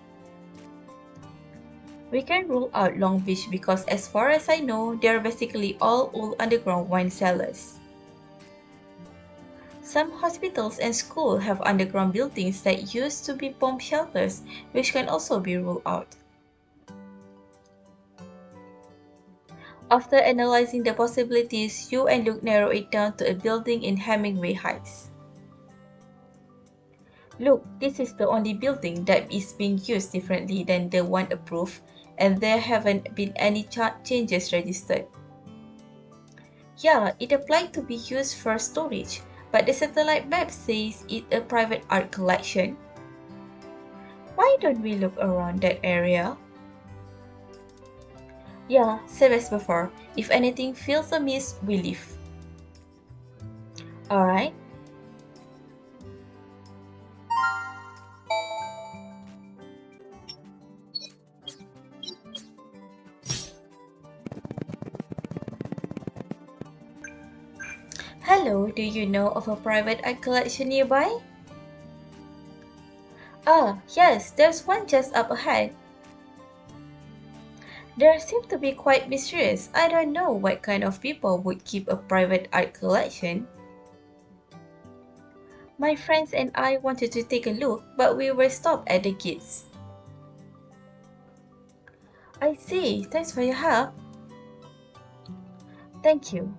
Speaker 1: We can rule out Long Beach because, as far as I know, they are basically all old underground wine cellars. Some hospitals and schools have underground buildings that used to be bomb shelters, which can also be ruled out. After analyzing the possibilities, you and Luke narrow it down to a building in Hemingway Heights. Look, this is the only building that is being used differently than the one approved, and there haven't been any changes registered. Yeah, it applied to be used for storage, but the satellite map says it's a private art collection. Why don't we look around that area? Yeah, same as before. If anything feels amiss, we leave. Alright. Hello, do you know of a private art collection nearby? Ah, yes, there's one just up ahead. They seem to be quite mysterious. I don't know what kind of people would keep a private art collection. My friends and I wanted to take a look, but we were stopped at the gates. I see. Thanks for your help. Thank you.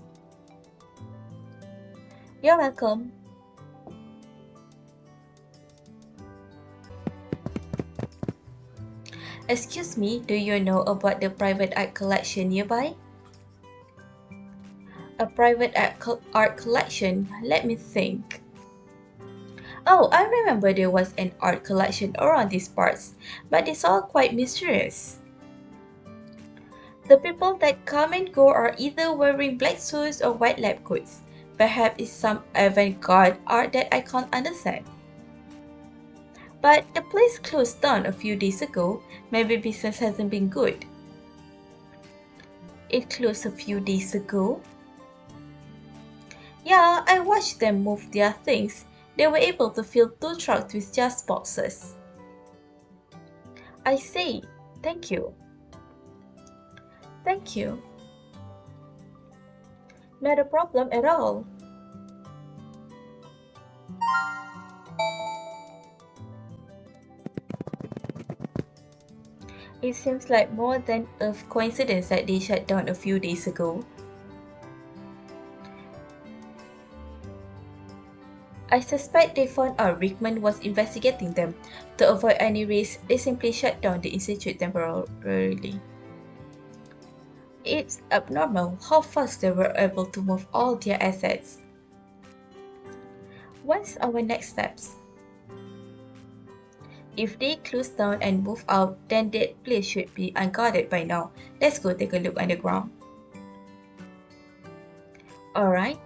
Speaker 1: You're welcome. Excuse me, do you know about the private art collection nearby? A private art collection? Let me think. Oh, I remember there was an art collection around these parts, but it's all quite mysterious. The people that come and go are either wearing black suits or white lab coats. Perhaps it's some avant-garde art that I can't understand. But the place closed down a few days ago. Maybe business hasn't been good. It closed a few days ago? Yeah, I watched them move their things. They were able to fill 2 trucks with just boxes. I see. Thank you. Thank you. Not a problem at all. It seems like more than a coincidence that they shut down a few days ago. I suspect they found out Rickman was investigating them. To avoid any risk, they simply shut down the institute temporarily. It's abnormal how fast they were able to move all their assets. What's our next steps? If they close down and move out, then that place should be unguarded by now. Let's go take a look underground. Alright.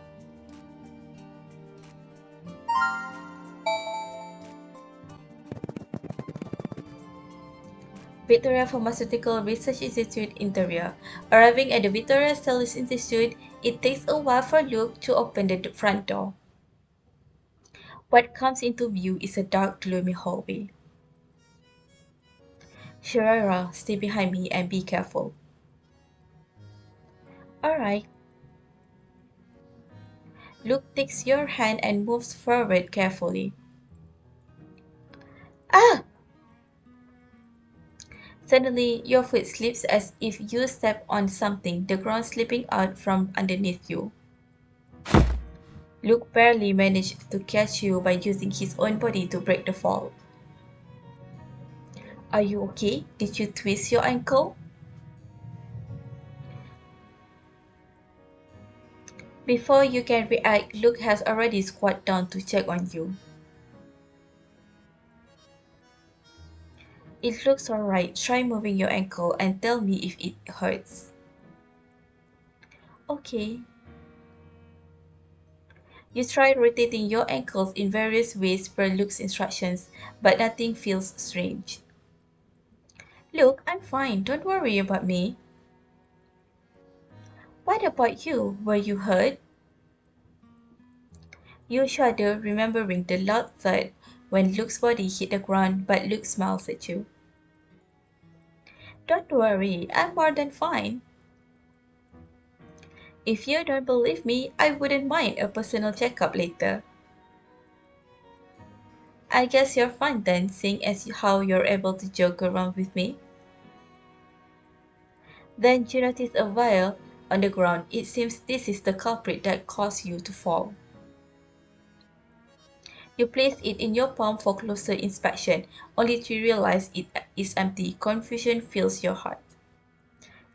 Speaker 1: Victoria Pharmaceutical Research Institute interior. Arriving at the Victoria Celis Institute, it takes a while for Luke to open the front door. What comes into view is a dark, gloomy hallway. Sharara, stay behind me and be careful. Alright. Luke takes your hand and moves forward carefully. Ah! Suddenly, your foot slips as if you step on something, the ground slipping out from underneath you. Luke barely managed to catch you by using his own body to break the fall. Are you okay? Did you twist your ankle? Before you can react, Luke has already squatted down to check on you. It looks alright. Try moving your ankle and tell me if it hurts. Okay. You try rotating your ankles in various ways per Luke's instructions, but nothing feels strange. Luke, I'm fine. Don't worry about me. What about you? Were you hurt? You shudder, remembering the loud thud when Luke's body hit the ground, but Luke smiles at you. Don't worry, I'm more than fine. If you don't believe me, I wouldn't mind a personal checkup later. I guess you're fine then, seeing as how you're able to joke around with me. Then you notice a vial on the ground. It seems this is the culprit that caused you to fall. You place it in your palm for closer inspection, only to realize it is empty. Confusion fills your heart.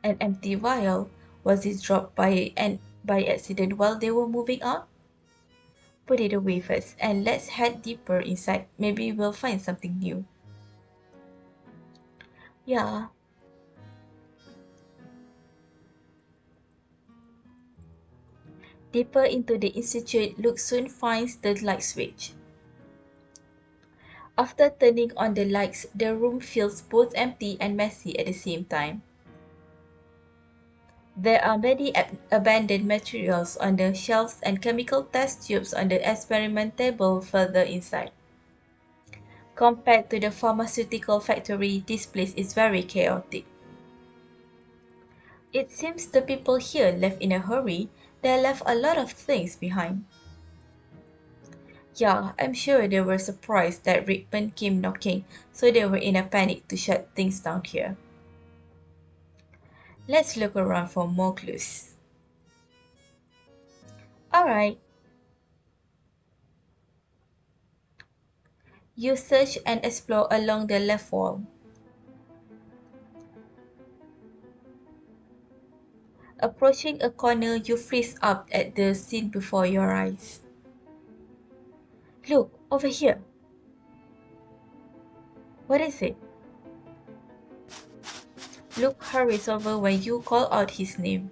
Speaker 1: An empty vial? Was it dropped by accident while they were moving out? Put it away first, and let's head deeper inside. Maybe we'll find something new. Yeah. Deeper into the institute, Luke soon finds the light switch. After turning on the lights, the room feels both empty and messy at the same time. There are many abandoned materials on the shelves and chemical test tubes on the experiment table further inside. Compared to the pharmaceutical factory, this place is very chaotic. It seems the people here left in a hurry. They left a lot of things behind. Yeah, I'm sure they were surprised that Rickman came knocking, so they were in a panic to shut things down here. Let's look around for more clues. Alright, you search and explore along the left wall. Approaching a corner, you freeze up at the scene before your eyes. Look, over here. What is it? Luke hurries over when you call out his name.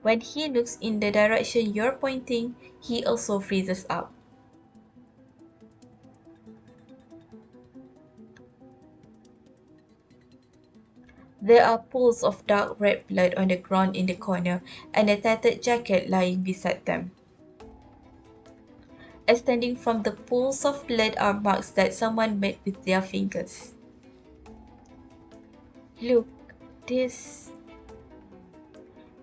Speaker 1: When he looks in the direction you're pointing, he also freezes up. There are pools of dark red blood on the ground in the corner and a tattered jacket lying beside them. Extending from the pools of blood are marks that someone made with their fingers. Look, this.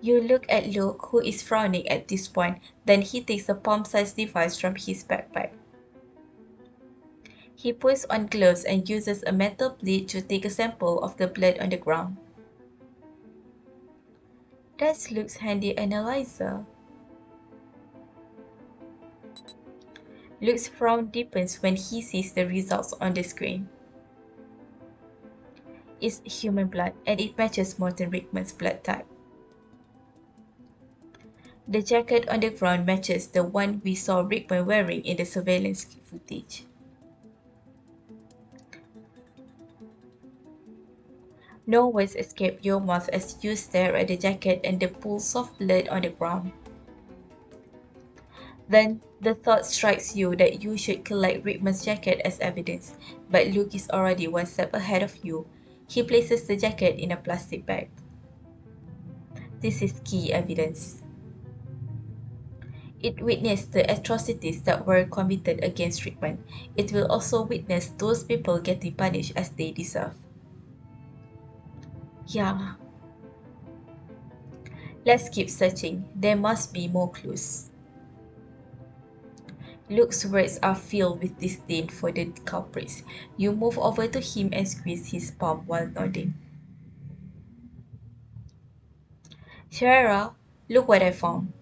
Speaker 1: You look at Luke, who is frowning at this point, then he takes a palm-sized device from his backpack. He puts on gloves and uses a metal plate to take a sample of the blood on the ground. That Luke's handy analyzer. Luke's frown deepens when he sees the results on the screen. It's human blood, and it matches Morton Rickman's blood type. The jacket on the ground matches the one we saw Rickman wearing in the surveillance footage. No words escape your mouth as you stare at the jacket and the pools of blood on the ground. Then the thought strikes you that you should collect Rickman's jacket as evidence, but Luke is already one step ahead of you. He places the jacket in a plastic bag. This is key evidence. It witnessed the atrocities that were committed against Rickman. It will also witness those people getting punished as they deserve. Yeah. Let's keep searching. There must be more clues. Luke's words are filled with disdain for the culprits. You move over to him and squeeze his palm while nodding. Shara, look what I found.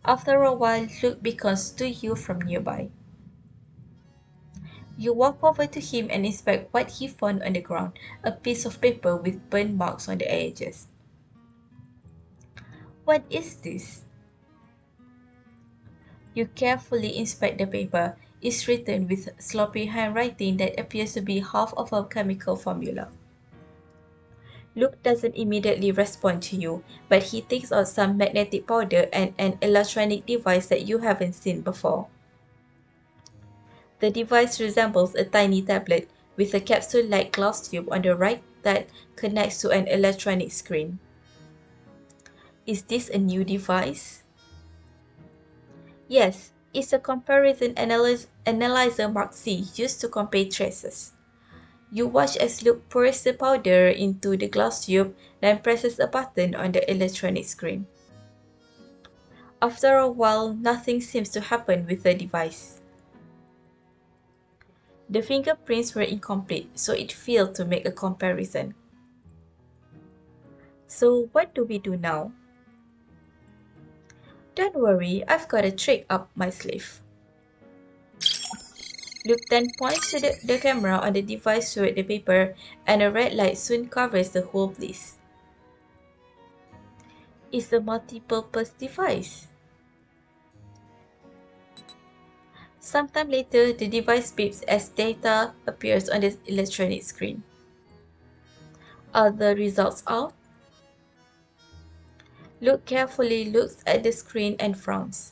Speaker 1: After a while, Luke beckons to you from nearby. You walk over to him and inspect what he found on the ground, a piece of paper with burn marks on the edges. What is this? You carefully inspect the paper. It's written with sloppy handwriting that appears to be half of a chemical formula. Luke doesn't immediately respond to you, but he takes out some magnetic powder and an electronic device that you haven't seen before. The device resembles a tiny tablet with a capsule-like glass tube on the right that connects to an electronic screen. Is this a new device? Yes, it's a comparison analyzer Mark C used to compare traces. You watch as Luke pours the powder into the glass tube, then presses a button on the electronic screen. After a while, nothing seems to happen with the device. The fingerprints were incomplete, so it failed to make a comparison. So, what do we do now? Don't worry, I've got a trick up my sleeve. Luke then points to the camera on the device toward the paper, and a red light soon covers the whole place. It's a multi-purpose device. Sometime later, the device beeps as data appears on the electronic screen. Are the results out? Luke carefully looks at the screen and frowns.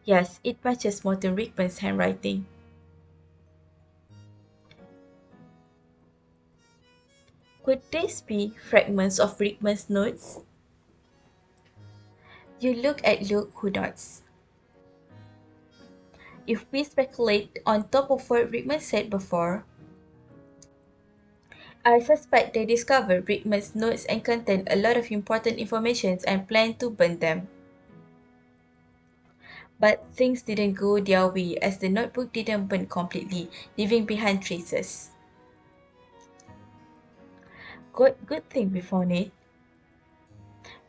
Speaker 1: Yes, it matches Morton Rickman's handwriting. Could this be fragments of Rickman's notes? You look at Luke, who nods. If we speculate on top of what Rickman said before, I suspect they discovered Rickman's notes and contained a lot of important information and planned to burn them. But things didn't go their way as the notebook didn't burn completely, leaving behind traces. Good thing we found it.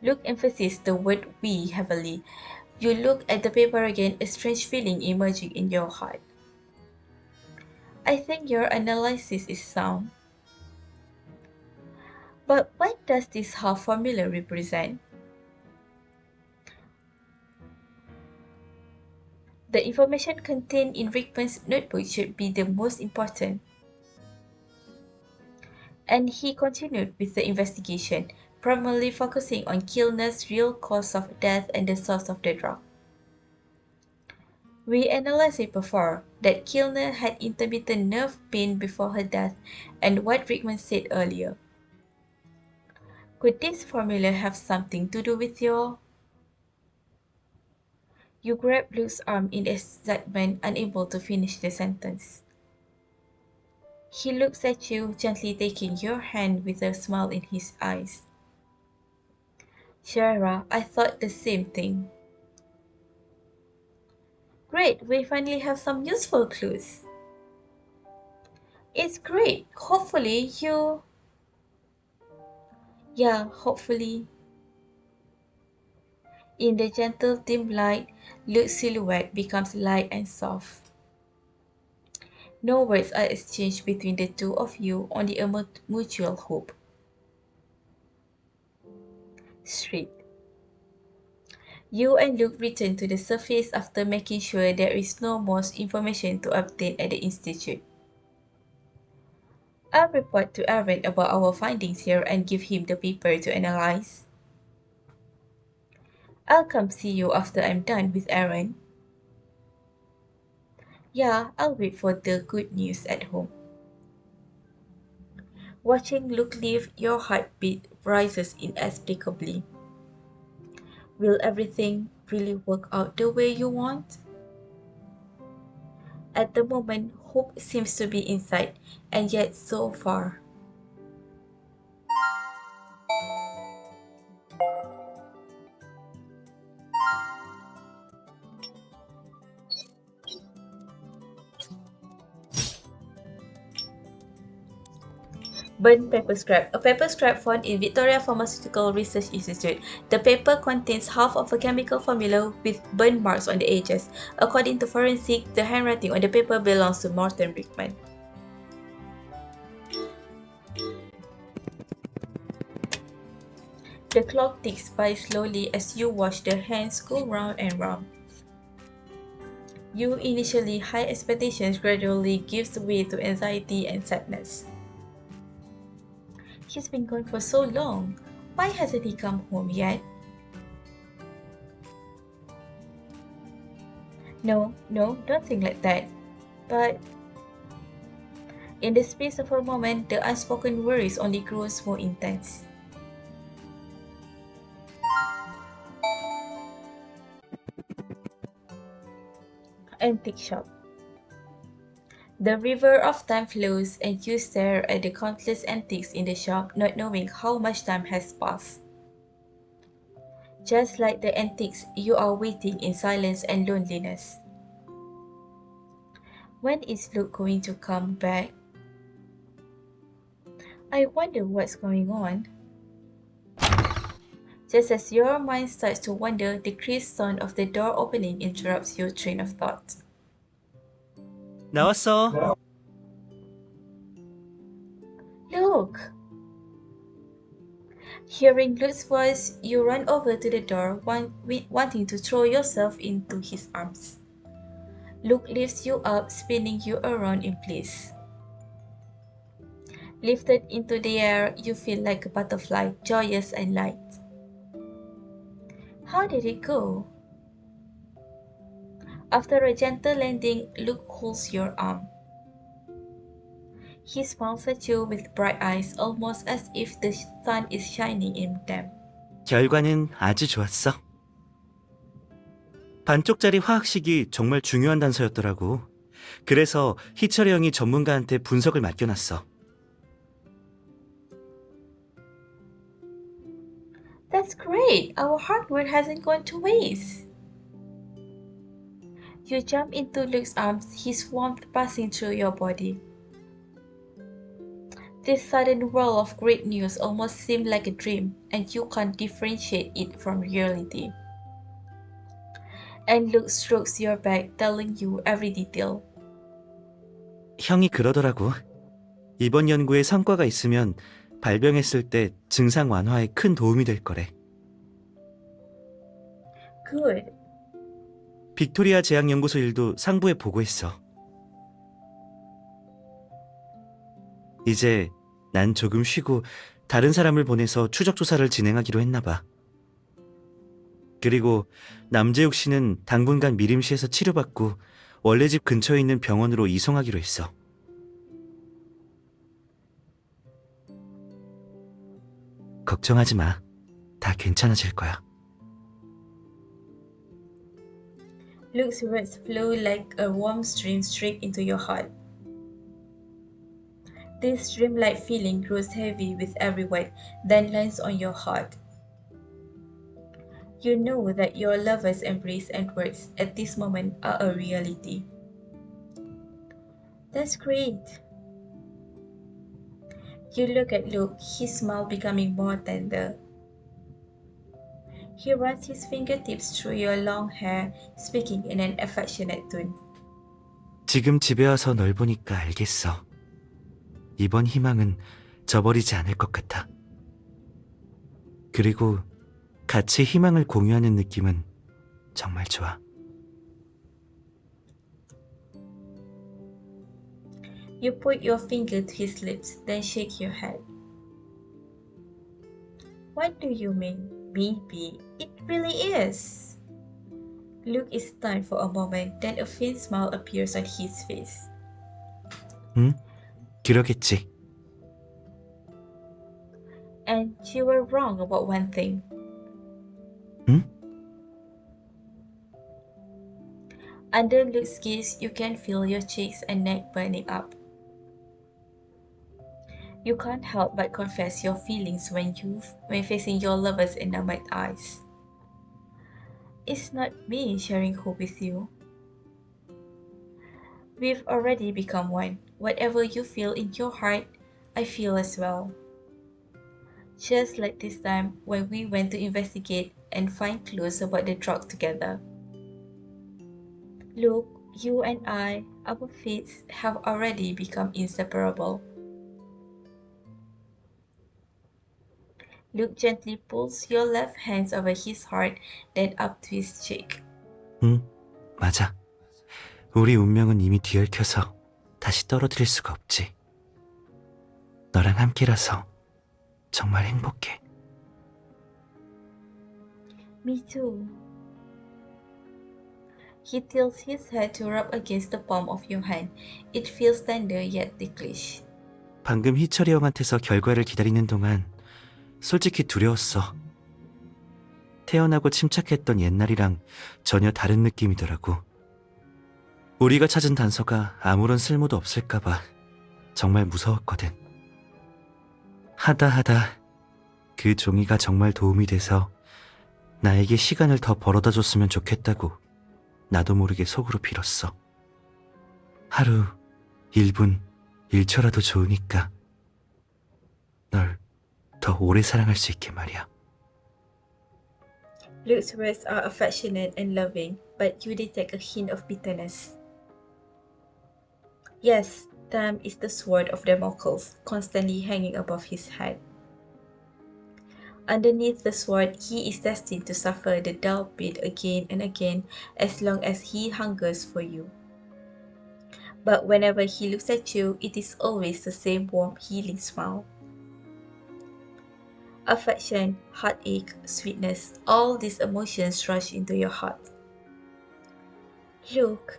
Speaker 1: Luke emphasized the word we heavily. You look at the paper again, a strange feeling emerging in your heart. I think your analysis is sound. But what does this half formula represent? The information contained in Rickman's notebook should be the most important. And he continued with the investigation, primarily focusing on Kilner's real cause of death and the source of the drug. We analyzed it before that Kilner had intermittent nerve pain before her death and what Rickman said earlier. Could this formula have something to do with your... You grab Luke's arm in excitement, unable to finish the sentence. He looks at you, gently taking your hand with a smile in his eyes. Shara, I thought the same thing. Great, we finally have some useful clues. It's great. Hopefully you... Yeah, hopefully. In the gentle dim light, Luke's silhouette becomes light and soft. No words are exchanged between the two of you, only a mutual hope. Street. You and Luke return to the surface after making sure there is no more information to obtain at the Institute. I'll report to Aaron about our findings here and give him the paper to analyze. I'll come see you after I'm done with Aaron. Yeah, I'll wait for the good news at home. Watching Luke leave, your heartbeat rises inexplicably. Will everything really work out the way you want? At the moment, hope seems to be in sight, and yet so far. Burnt paper scrap. A paper scrap found in Victoria Pharmaceutical Research Institute. The paper contains half of a chemical formula with burn marks on the edges. According to forensic, the handwriting on the paper belongs to Morton Brickman. The clock ticks by slowly as you watch the hands go round and round. Your initially high expectations gradually gives way to anxiety and sadness. He's been gone for so long. Why hasn't he come home yet? No, no, don't think like that. But in the space of a moment, the unspoken worries only grows more intense. Antique shop. The river of time flows, and you stare at the countless antiques in the shop, not knowing how much time has passed. Just like the antiques, you are waiting in silence and loneliness. When is Luke going to come back? I wonder what's going on. Just as your mind starts to wander, the crisp sound of the door opening interrupts your train of thought.
Speaker 2: 나왔어.
Speaker 1: Luke! Hearing Luke's voice, you run over to the door, wanting to throw yourself into his arms. Luke lifts you up, spinning you around in place. Lifted into the air, you feel like a butterfly, joyous and light. How did it go? After a gentle landing, Luke holds your arm. He smiles at you with bright eyes, almost as if the sun is shining in them.
Speaker 2: 결과는 아주 좋았어. 반쪽짜리 화학식이 정말 중요한 단서였더라고. 그래서 희철이 형이 전문가한테 분석을 맡겨놨어.
Speaker 1: That's great! Our hard work hasn't gone to waste. You jump into Luke's arms, his warmth passing through your body. This sudden whirl of great news almost seemed like a dream, and you can't differentiate it from reality. And Luke strokes your back, telling you every detail.
Speaker 2: 형이 그러더라고. 이번 연구에 성과가 있으면 발병했을 때 증상 완화에 큰 도움이 될 거래.
Speaker 1: Good.
Speaker 2: 빅토리아 제약연구소 일도 상부에 보고했어. 이제 난 조금 쉬고 다른 사람을 보내서 추적 조사를 진행하기로 했나 봐. 그리고 남재욱 씨는 당분간 미림시에서 치료받고 원래 집 근처에 있는 병원으로 이송하기로 했어. 걱정하지 마. 다 괜찮아질 거야.
Speaker 1: Luke's words flow like a warm stream straight into your heart. This dreamlike feeling grows heavy with every word, then lands on your heart. You know that your lover's embrace and words at this moment are a reality. That's great. You look at Luke, his smile becoming more tender. He runs his fingertips through your long hair, speaking in an affectionate tone.
Speaker 2: 지금 집에 와서 널 보니까 알겠어. 이번 희망은 저버리지 않을 것 같아. 그리고 같이 희망을 공유하는 느낌은 정말 좋아.
Speaker 1: You put your finger to his lips, then shake your head. What do you mean? Maybe. It really is. Luke is stunned for a moment, then a faint smile appears on his face.
Speaker 2: 응? 그러겠지.
Speaker 1: And you were wrong about one thing.
Speaker 2: 응?
Speaker 1: Under Luke's gaze, you can feel your cheeks and neck burning up. You can't help but confess your feelings when facing your lover's enamored eyes. It's not me sharing hope with you. We've already become one. Whatever you feel in your heart, I feel as well. Just like this time when we went to investigate and find clues about the drug together. Look, you and I, our fates have already become inseparable. Luke gently pulls your left hand over his heart, then up to his cheek.
Speaker 2: 응, 맞아. 우리 운명은 이미 뒤얽혀서 다시 떨어뜨릴 수가 없지. 너랑 함께라서 정말 행복해.
Speaker 1: Me too. He tilts his head to rub against the palm of your hand. It feels tender yet ticklish.
Speaker 2: 방금 희철이 형한테서 결과를 기다리는 동안 솔직히 두려웠어. 태어나고 침착했던 옛날이랑 전혀 다른 느낌이더라고. 우리가 찾은 단서가 아무런 쓸모도 없을까봐 정말 무서웠거든. 하다 그 종이가 정말 도움이 돼서 나에게 시간을 더 벌어다 줬으면 좋겠다고 나도 모르게 속으로 빌었어. 하루, 1분, 1초라도 좋으니까 널 더 오래 사랑할 수 있게 말이야.
Speaker 1: Luke's words are affectionate and loving, but you detect a hint of bitterness. Yes, time is the sword of Damocles, constantly hanging above his head. Underneath the sword, he is destined to suffer the dull beat again and again as long as he hungers for you. But whenever he looks at you, it is always the same warm, healing smile. Affection, heartache, sweetness, all these emotions rush into your heart. Look,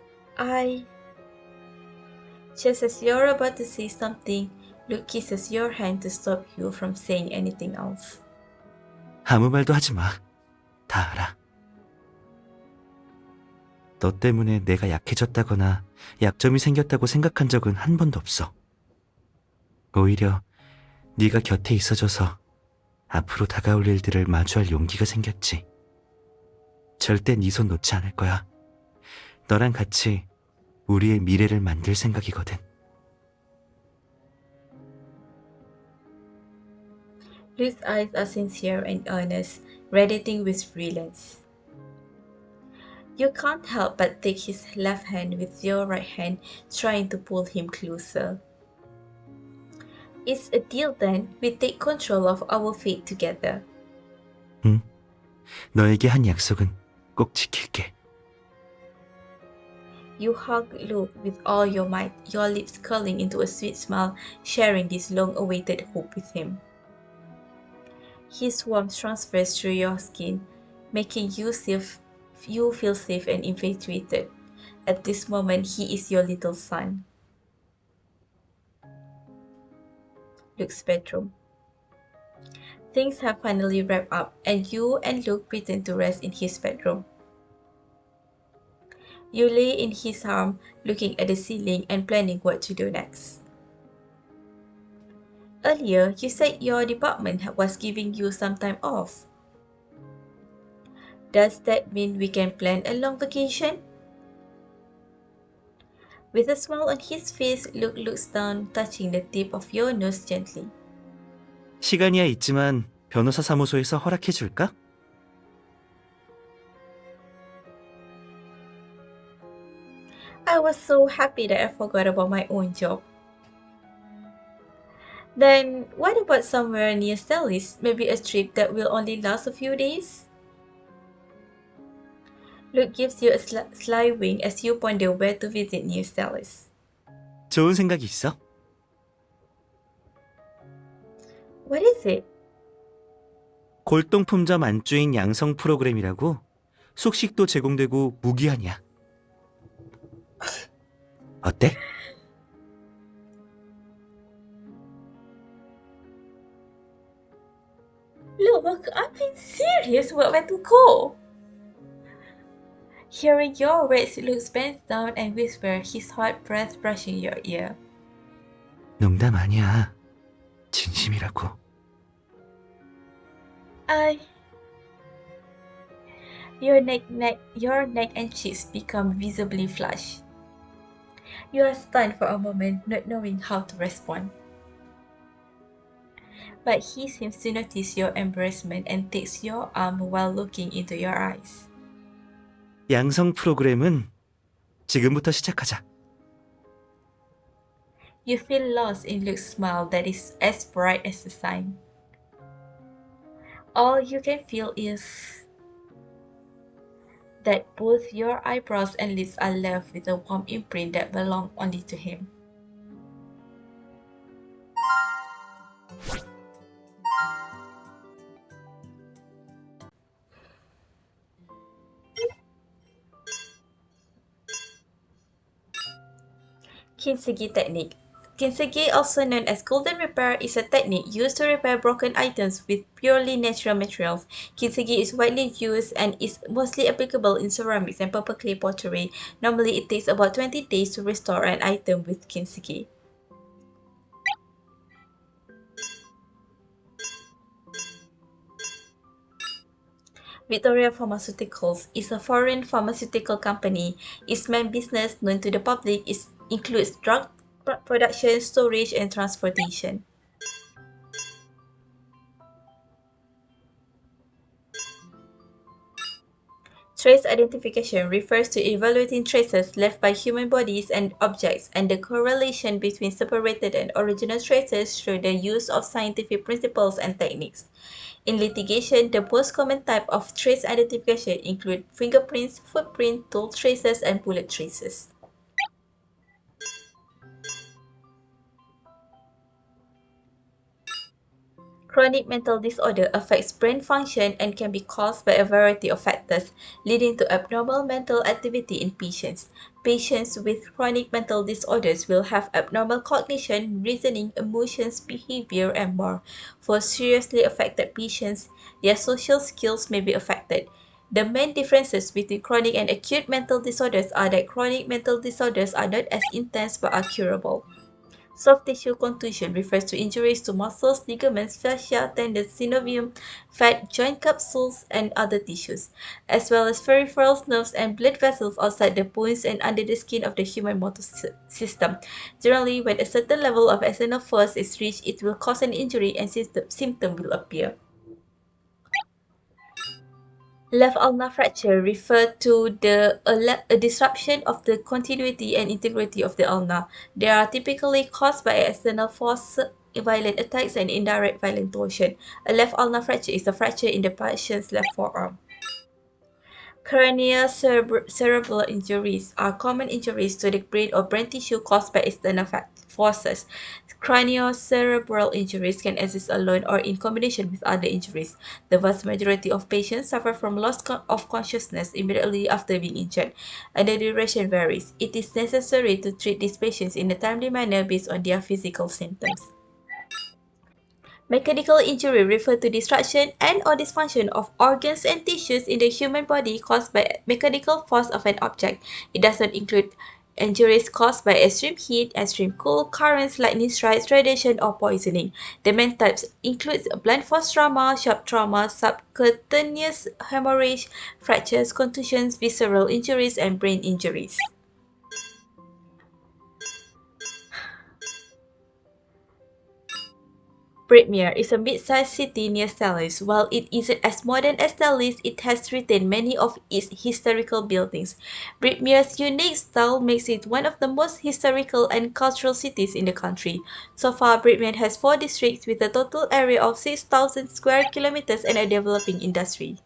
Speaker 1: Just as you're about to say something, Luke kisses your hand to stop you from saying anything else.
Speaker 2: 아무 말도 하지 마. 다 알아. 너 때문에 내가 약해졌다거나 약점이 생겼다고 생각한 적은 한 번도 없어. 오히려 네가 곁에 있어줘서 앞으로 다가올 일들을 마주할 용기가 생겼지. 절대 네 손 놓지 않을 거야. 너랑 같이 우리의 미래를 만들 생각이거든.
Speaker 1: Luke's eyes are sincere and earnest, radiating with brilliance. You can't help but take his left hand with your right hand, trying to pull him closer. It's a deal then, we take control of our fate together.
Speaker 2: 응? 너에게 한 약속은 꼭 지킬게.
Speaker 1: You hug Luke with all your might, your lips curling into a sweet smile, sharing this long awaited hope with him. His warmth transfers through your skin, making you feel safe and infatuated. At this moment, he is your little son. Luke's bedroom. Things have finally wrapped up, and you and Luke return to rest in his bedroom. You lay in his arm, looking at the ceiling and planning what to do next. Earlier, you said your department was giving you some time off. Does that mean we can plan a long vacation? With a smile on his face, Luke looks down, touching the tip of your nose gently.
Speaker 2: 시간이야 있지만 변호사 사무소에서 허락해 줄까?
Speaker 1: I was so happy that I forgot about my own job. Then, what about somewhere near Stellis? Maybe a trip that will only last a few days? Luke gives you a sly wink as you ponder where to visit New Stellis.
Speaker 2: 좋은 생각이 있어.
Speaker 1: What is it?
Speaker 2: 골동품점 안주인 양성 프로그램이라고 숙식도 제공되고 무기한이야. 어때?
Speaker 1: Look, I'm being serious about where to go. Hearing your words, Luke bends down and whispers, his hot breath brushing your ear.
Speaker 2: 농담 아니야. 진심이라고.
Speaker 1: Your neck and cheeks become visibly flushed. You are stunned for a moment, not knowing how to respond. But he seems to notice your embarrassment and takes your arm while looking into your eyes.
Speaker 2: 양성 프로그램은 지금부터 시작하자.
Speaker 1: You feel lost in Luke's smile that is as bright as the sun. All you can feel is that both your eyebrows and lips are left with a warm imprint that belonged only to him. Kintsugi technique. Kintsugi, also known as golden repair, is a technique used to repair broken items with purely natural materials. Kintsugi is widely used and is mostly applicable in ceramics and purple clay pottery. Normally, it takes about 20 days to restore an item with kintsugi. Victoria Pharmaceuticals is a foreign pharmaceutical company. Its main business, known to the public, includes drug production, storage, and transportation. Trace identification refers to evaluating traces left by human bodies and objects and the correlation between separated and original traces through the use of scientific principles and techniques. In litigation, the most common type of trace identification include fingerprints, footprint, tool traces, and bullet traces. Chronic mental disorder affects brain function and can be caused by a variety of factors, leading to abnormal mental activity in patients. Patients with chronic mental disorders will have abnormal cognition, reasoning, emotions, behavior, and more. For seriously affected patients, their social skills may be affected. The main differences between chronic and acute mental disorders are that chronic mental disorders are not as intense but are curable. Soft tissue contusion refers to injuries to muscles, ligaments, fascia, tendons, synovium, fat, joint capsules, and other tissues, as well as peripheral nerves and blood vessels outside the bones and under the skin of the human motor system. Generally, when a certain level of external force is reached, it will cause an injury and symptom will appear. Left ulnar fracture refers to a disruption of the continuity and integrity of the ulna. They are typically caused by external force, violent attacks, and indirect violent torsion. A left ulnar fracture is a fracture in the patient's left forearm. Cranial cerebral injuries are common injuries to the brain or brain tissue caused by external forces. Craniocerebral injuries can exist alone or in combination with other injuries. The vast majority of patients suffer from loss of consciousness immediately after being injured, and the duration varies. It is necessary to treat these patients in a timely manner based on their physical symptoms. Mechanical injury refers to destruction and/or dysfunction of organs and tissues in the human body caused by mechanical force of an object. It does not include injuries caused by extreme heat, extreme cold, currents, lightning strikes, radiation, or poisoning. The main types include blunt force trauma, shock trauma, subcutaneous hemorrhage, fractures, contusions, visceral injuries, and brain injuries. Bridmere is a mid-sized city near Salis. While it isn't as modern as Salis, it has retained many of its historical buildings. Bridmere's unique style makes it one of the most historical and cultural cities in the country. So far, Bridmere has 4 districts with a total area of 6,000 square kilometers and a developing industry.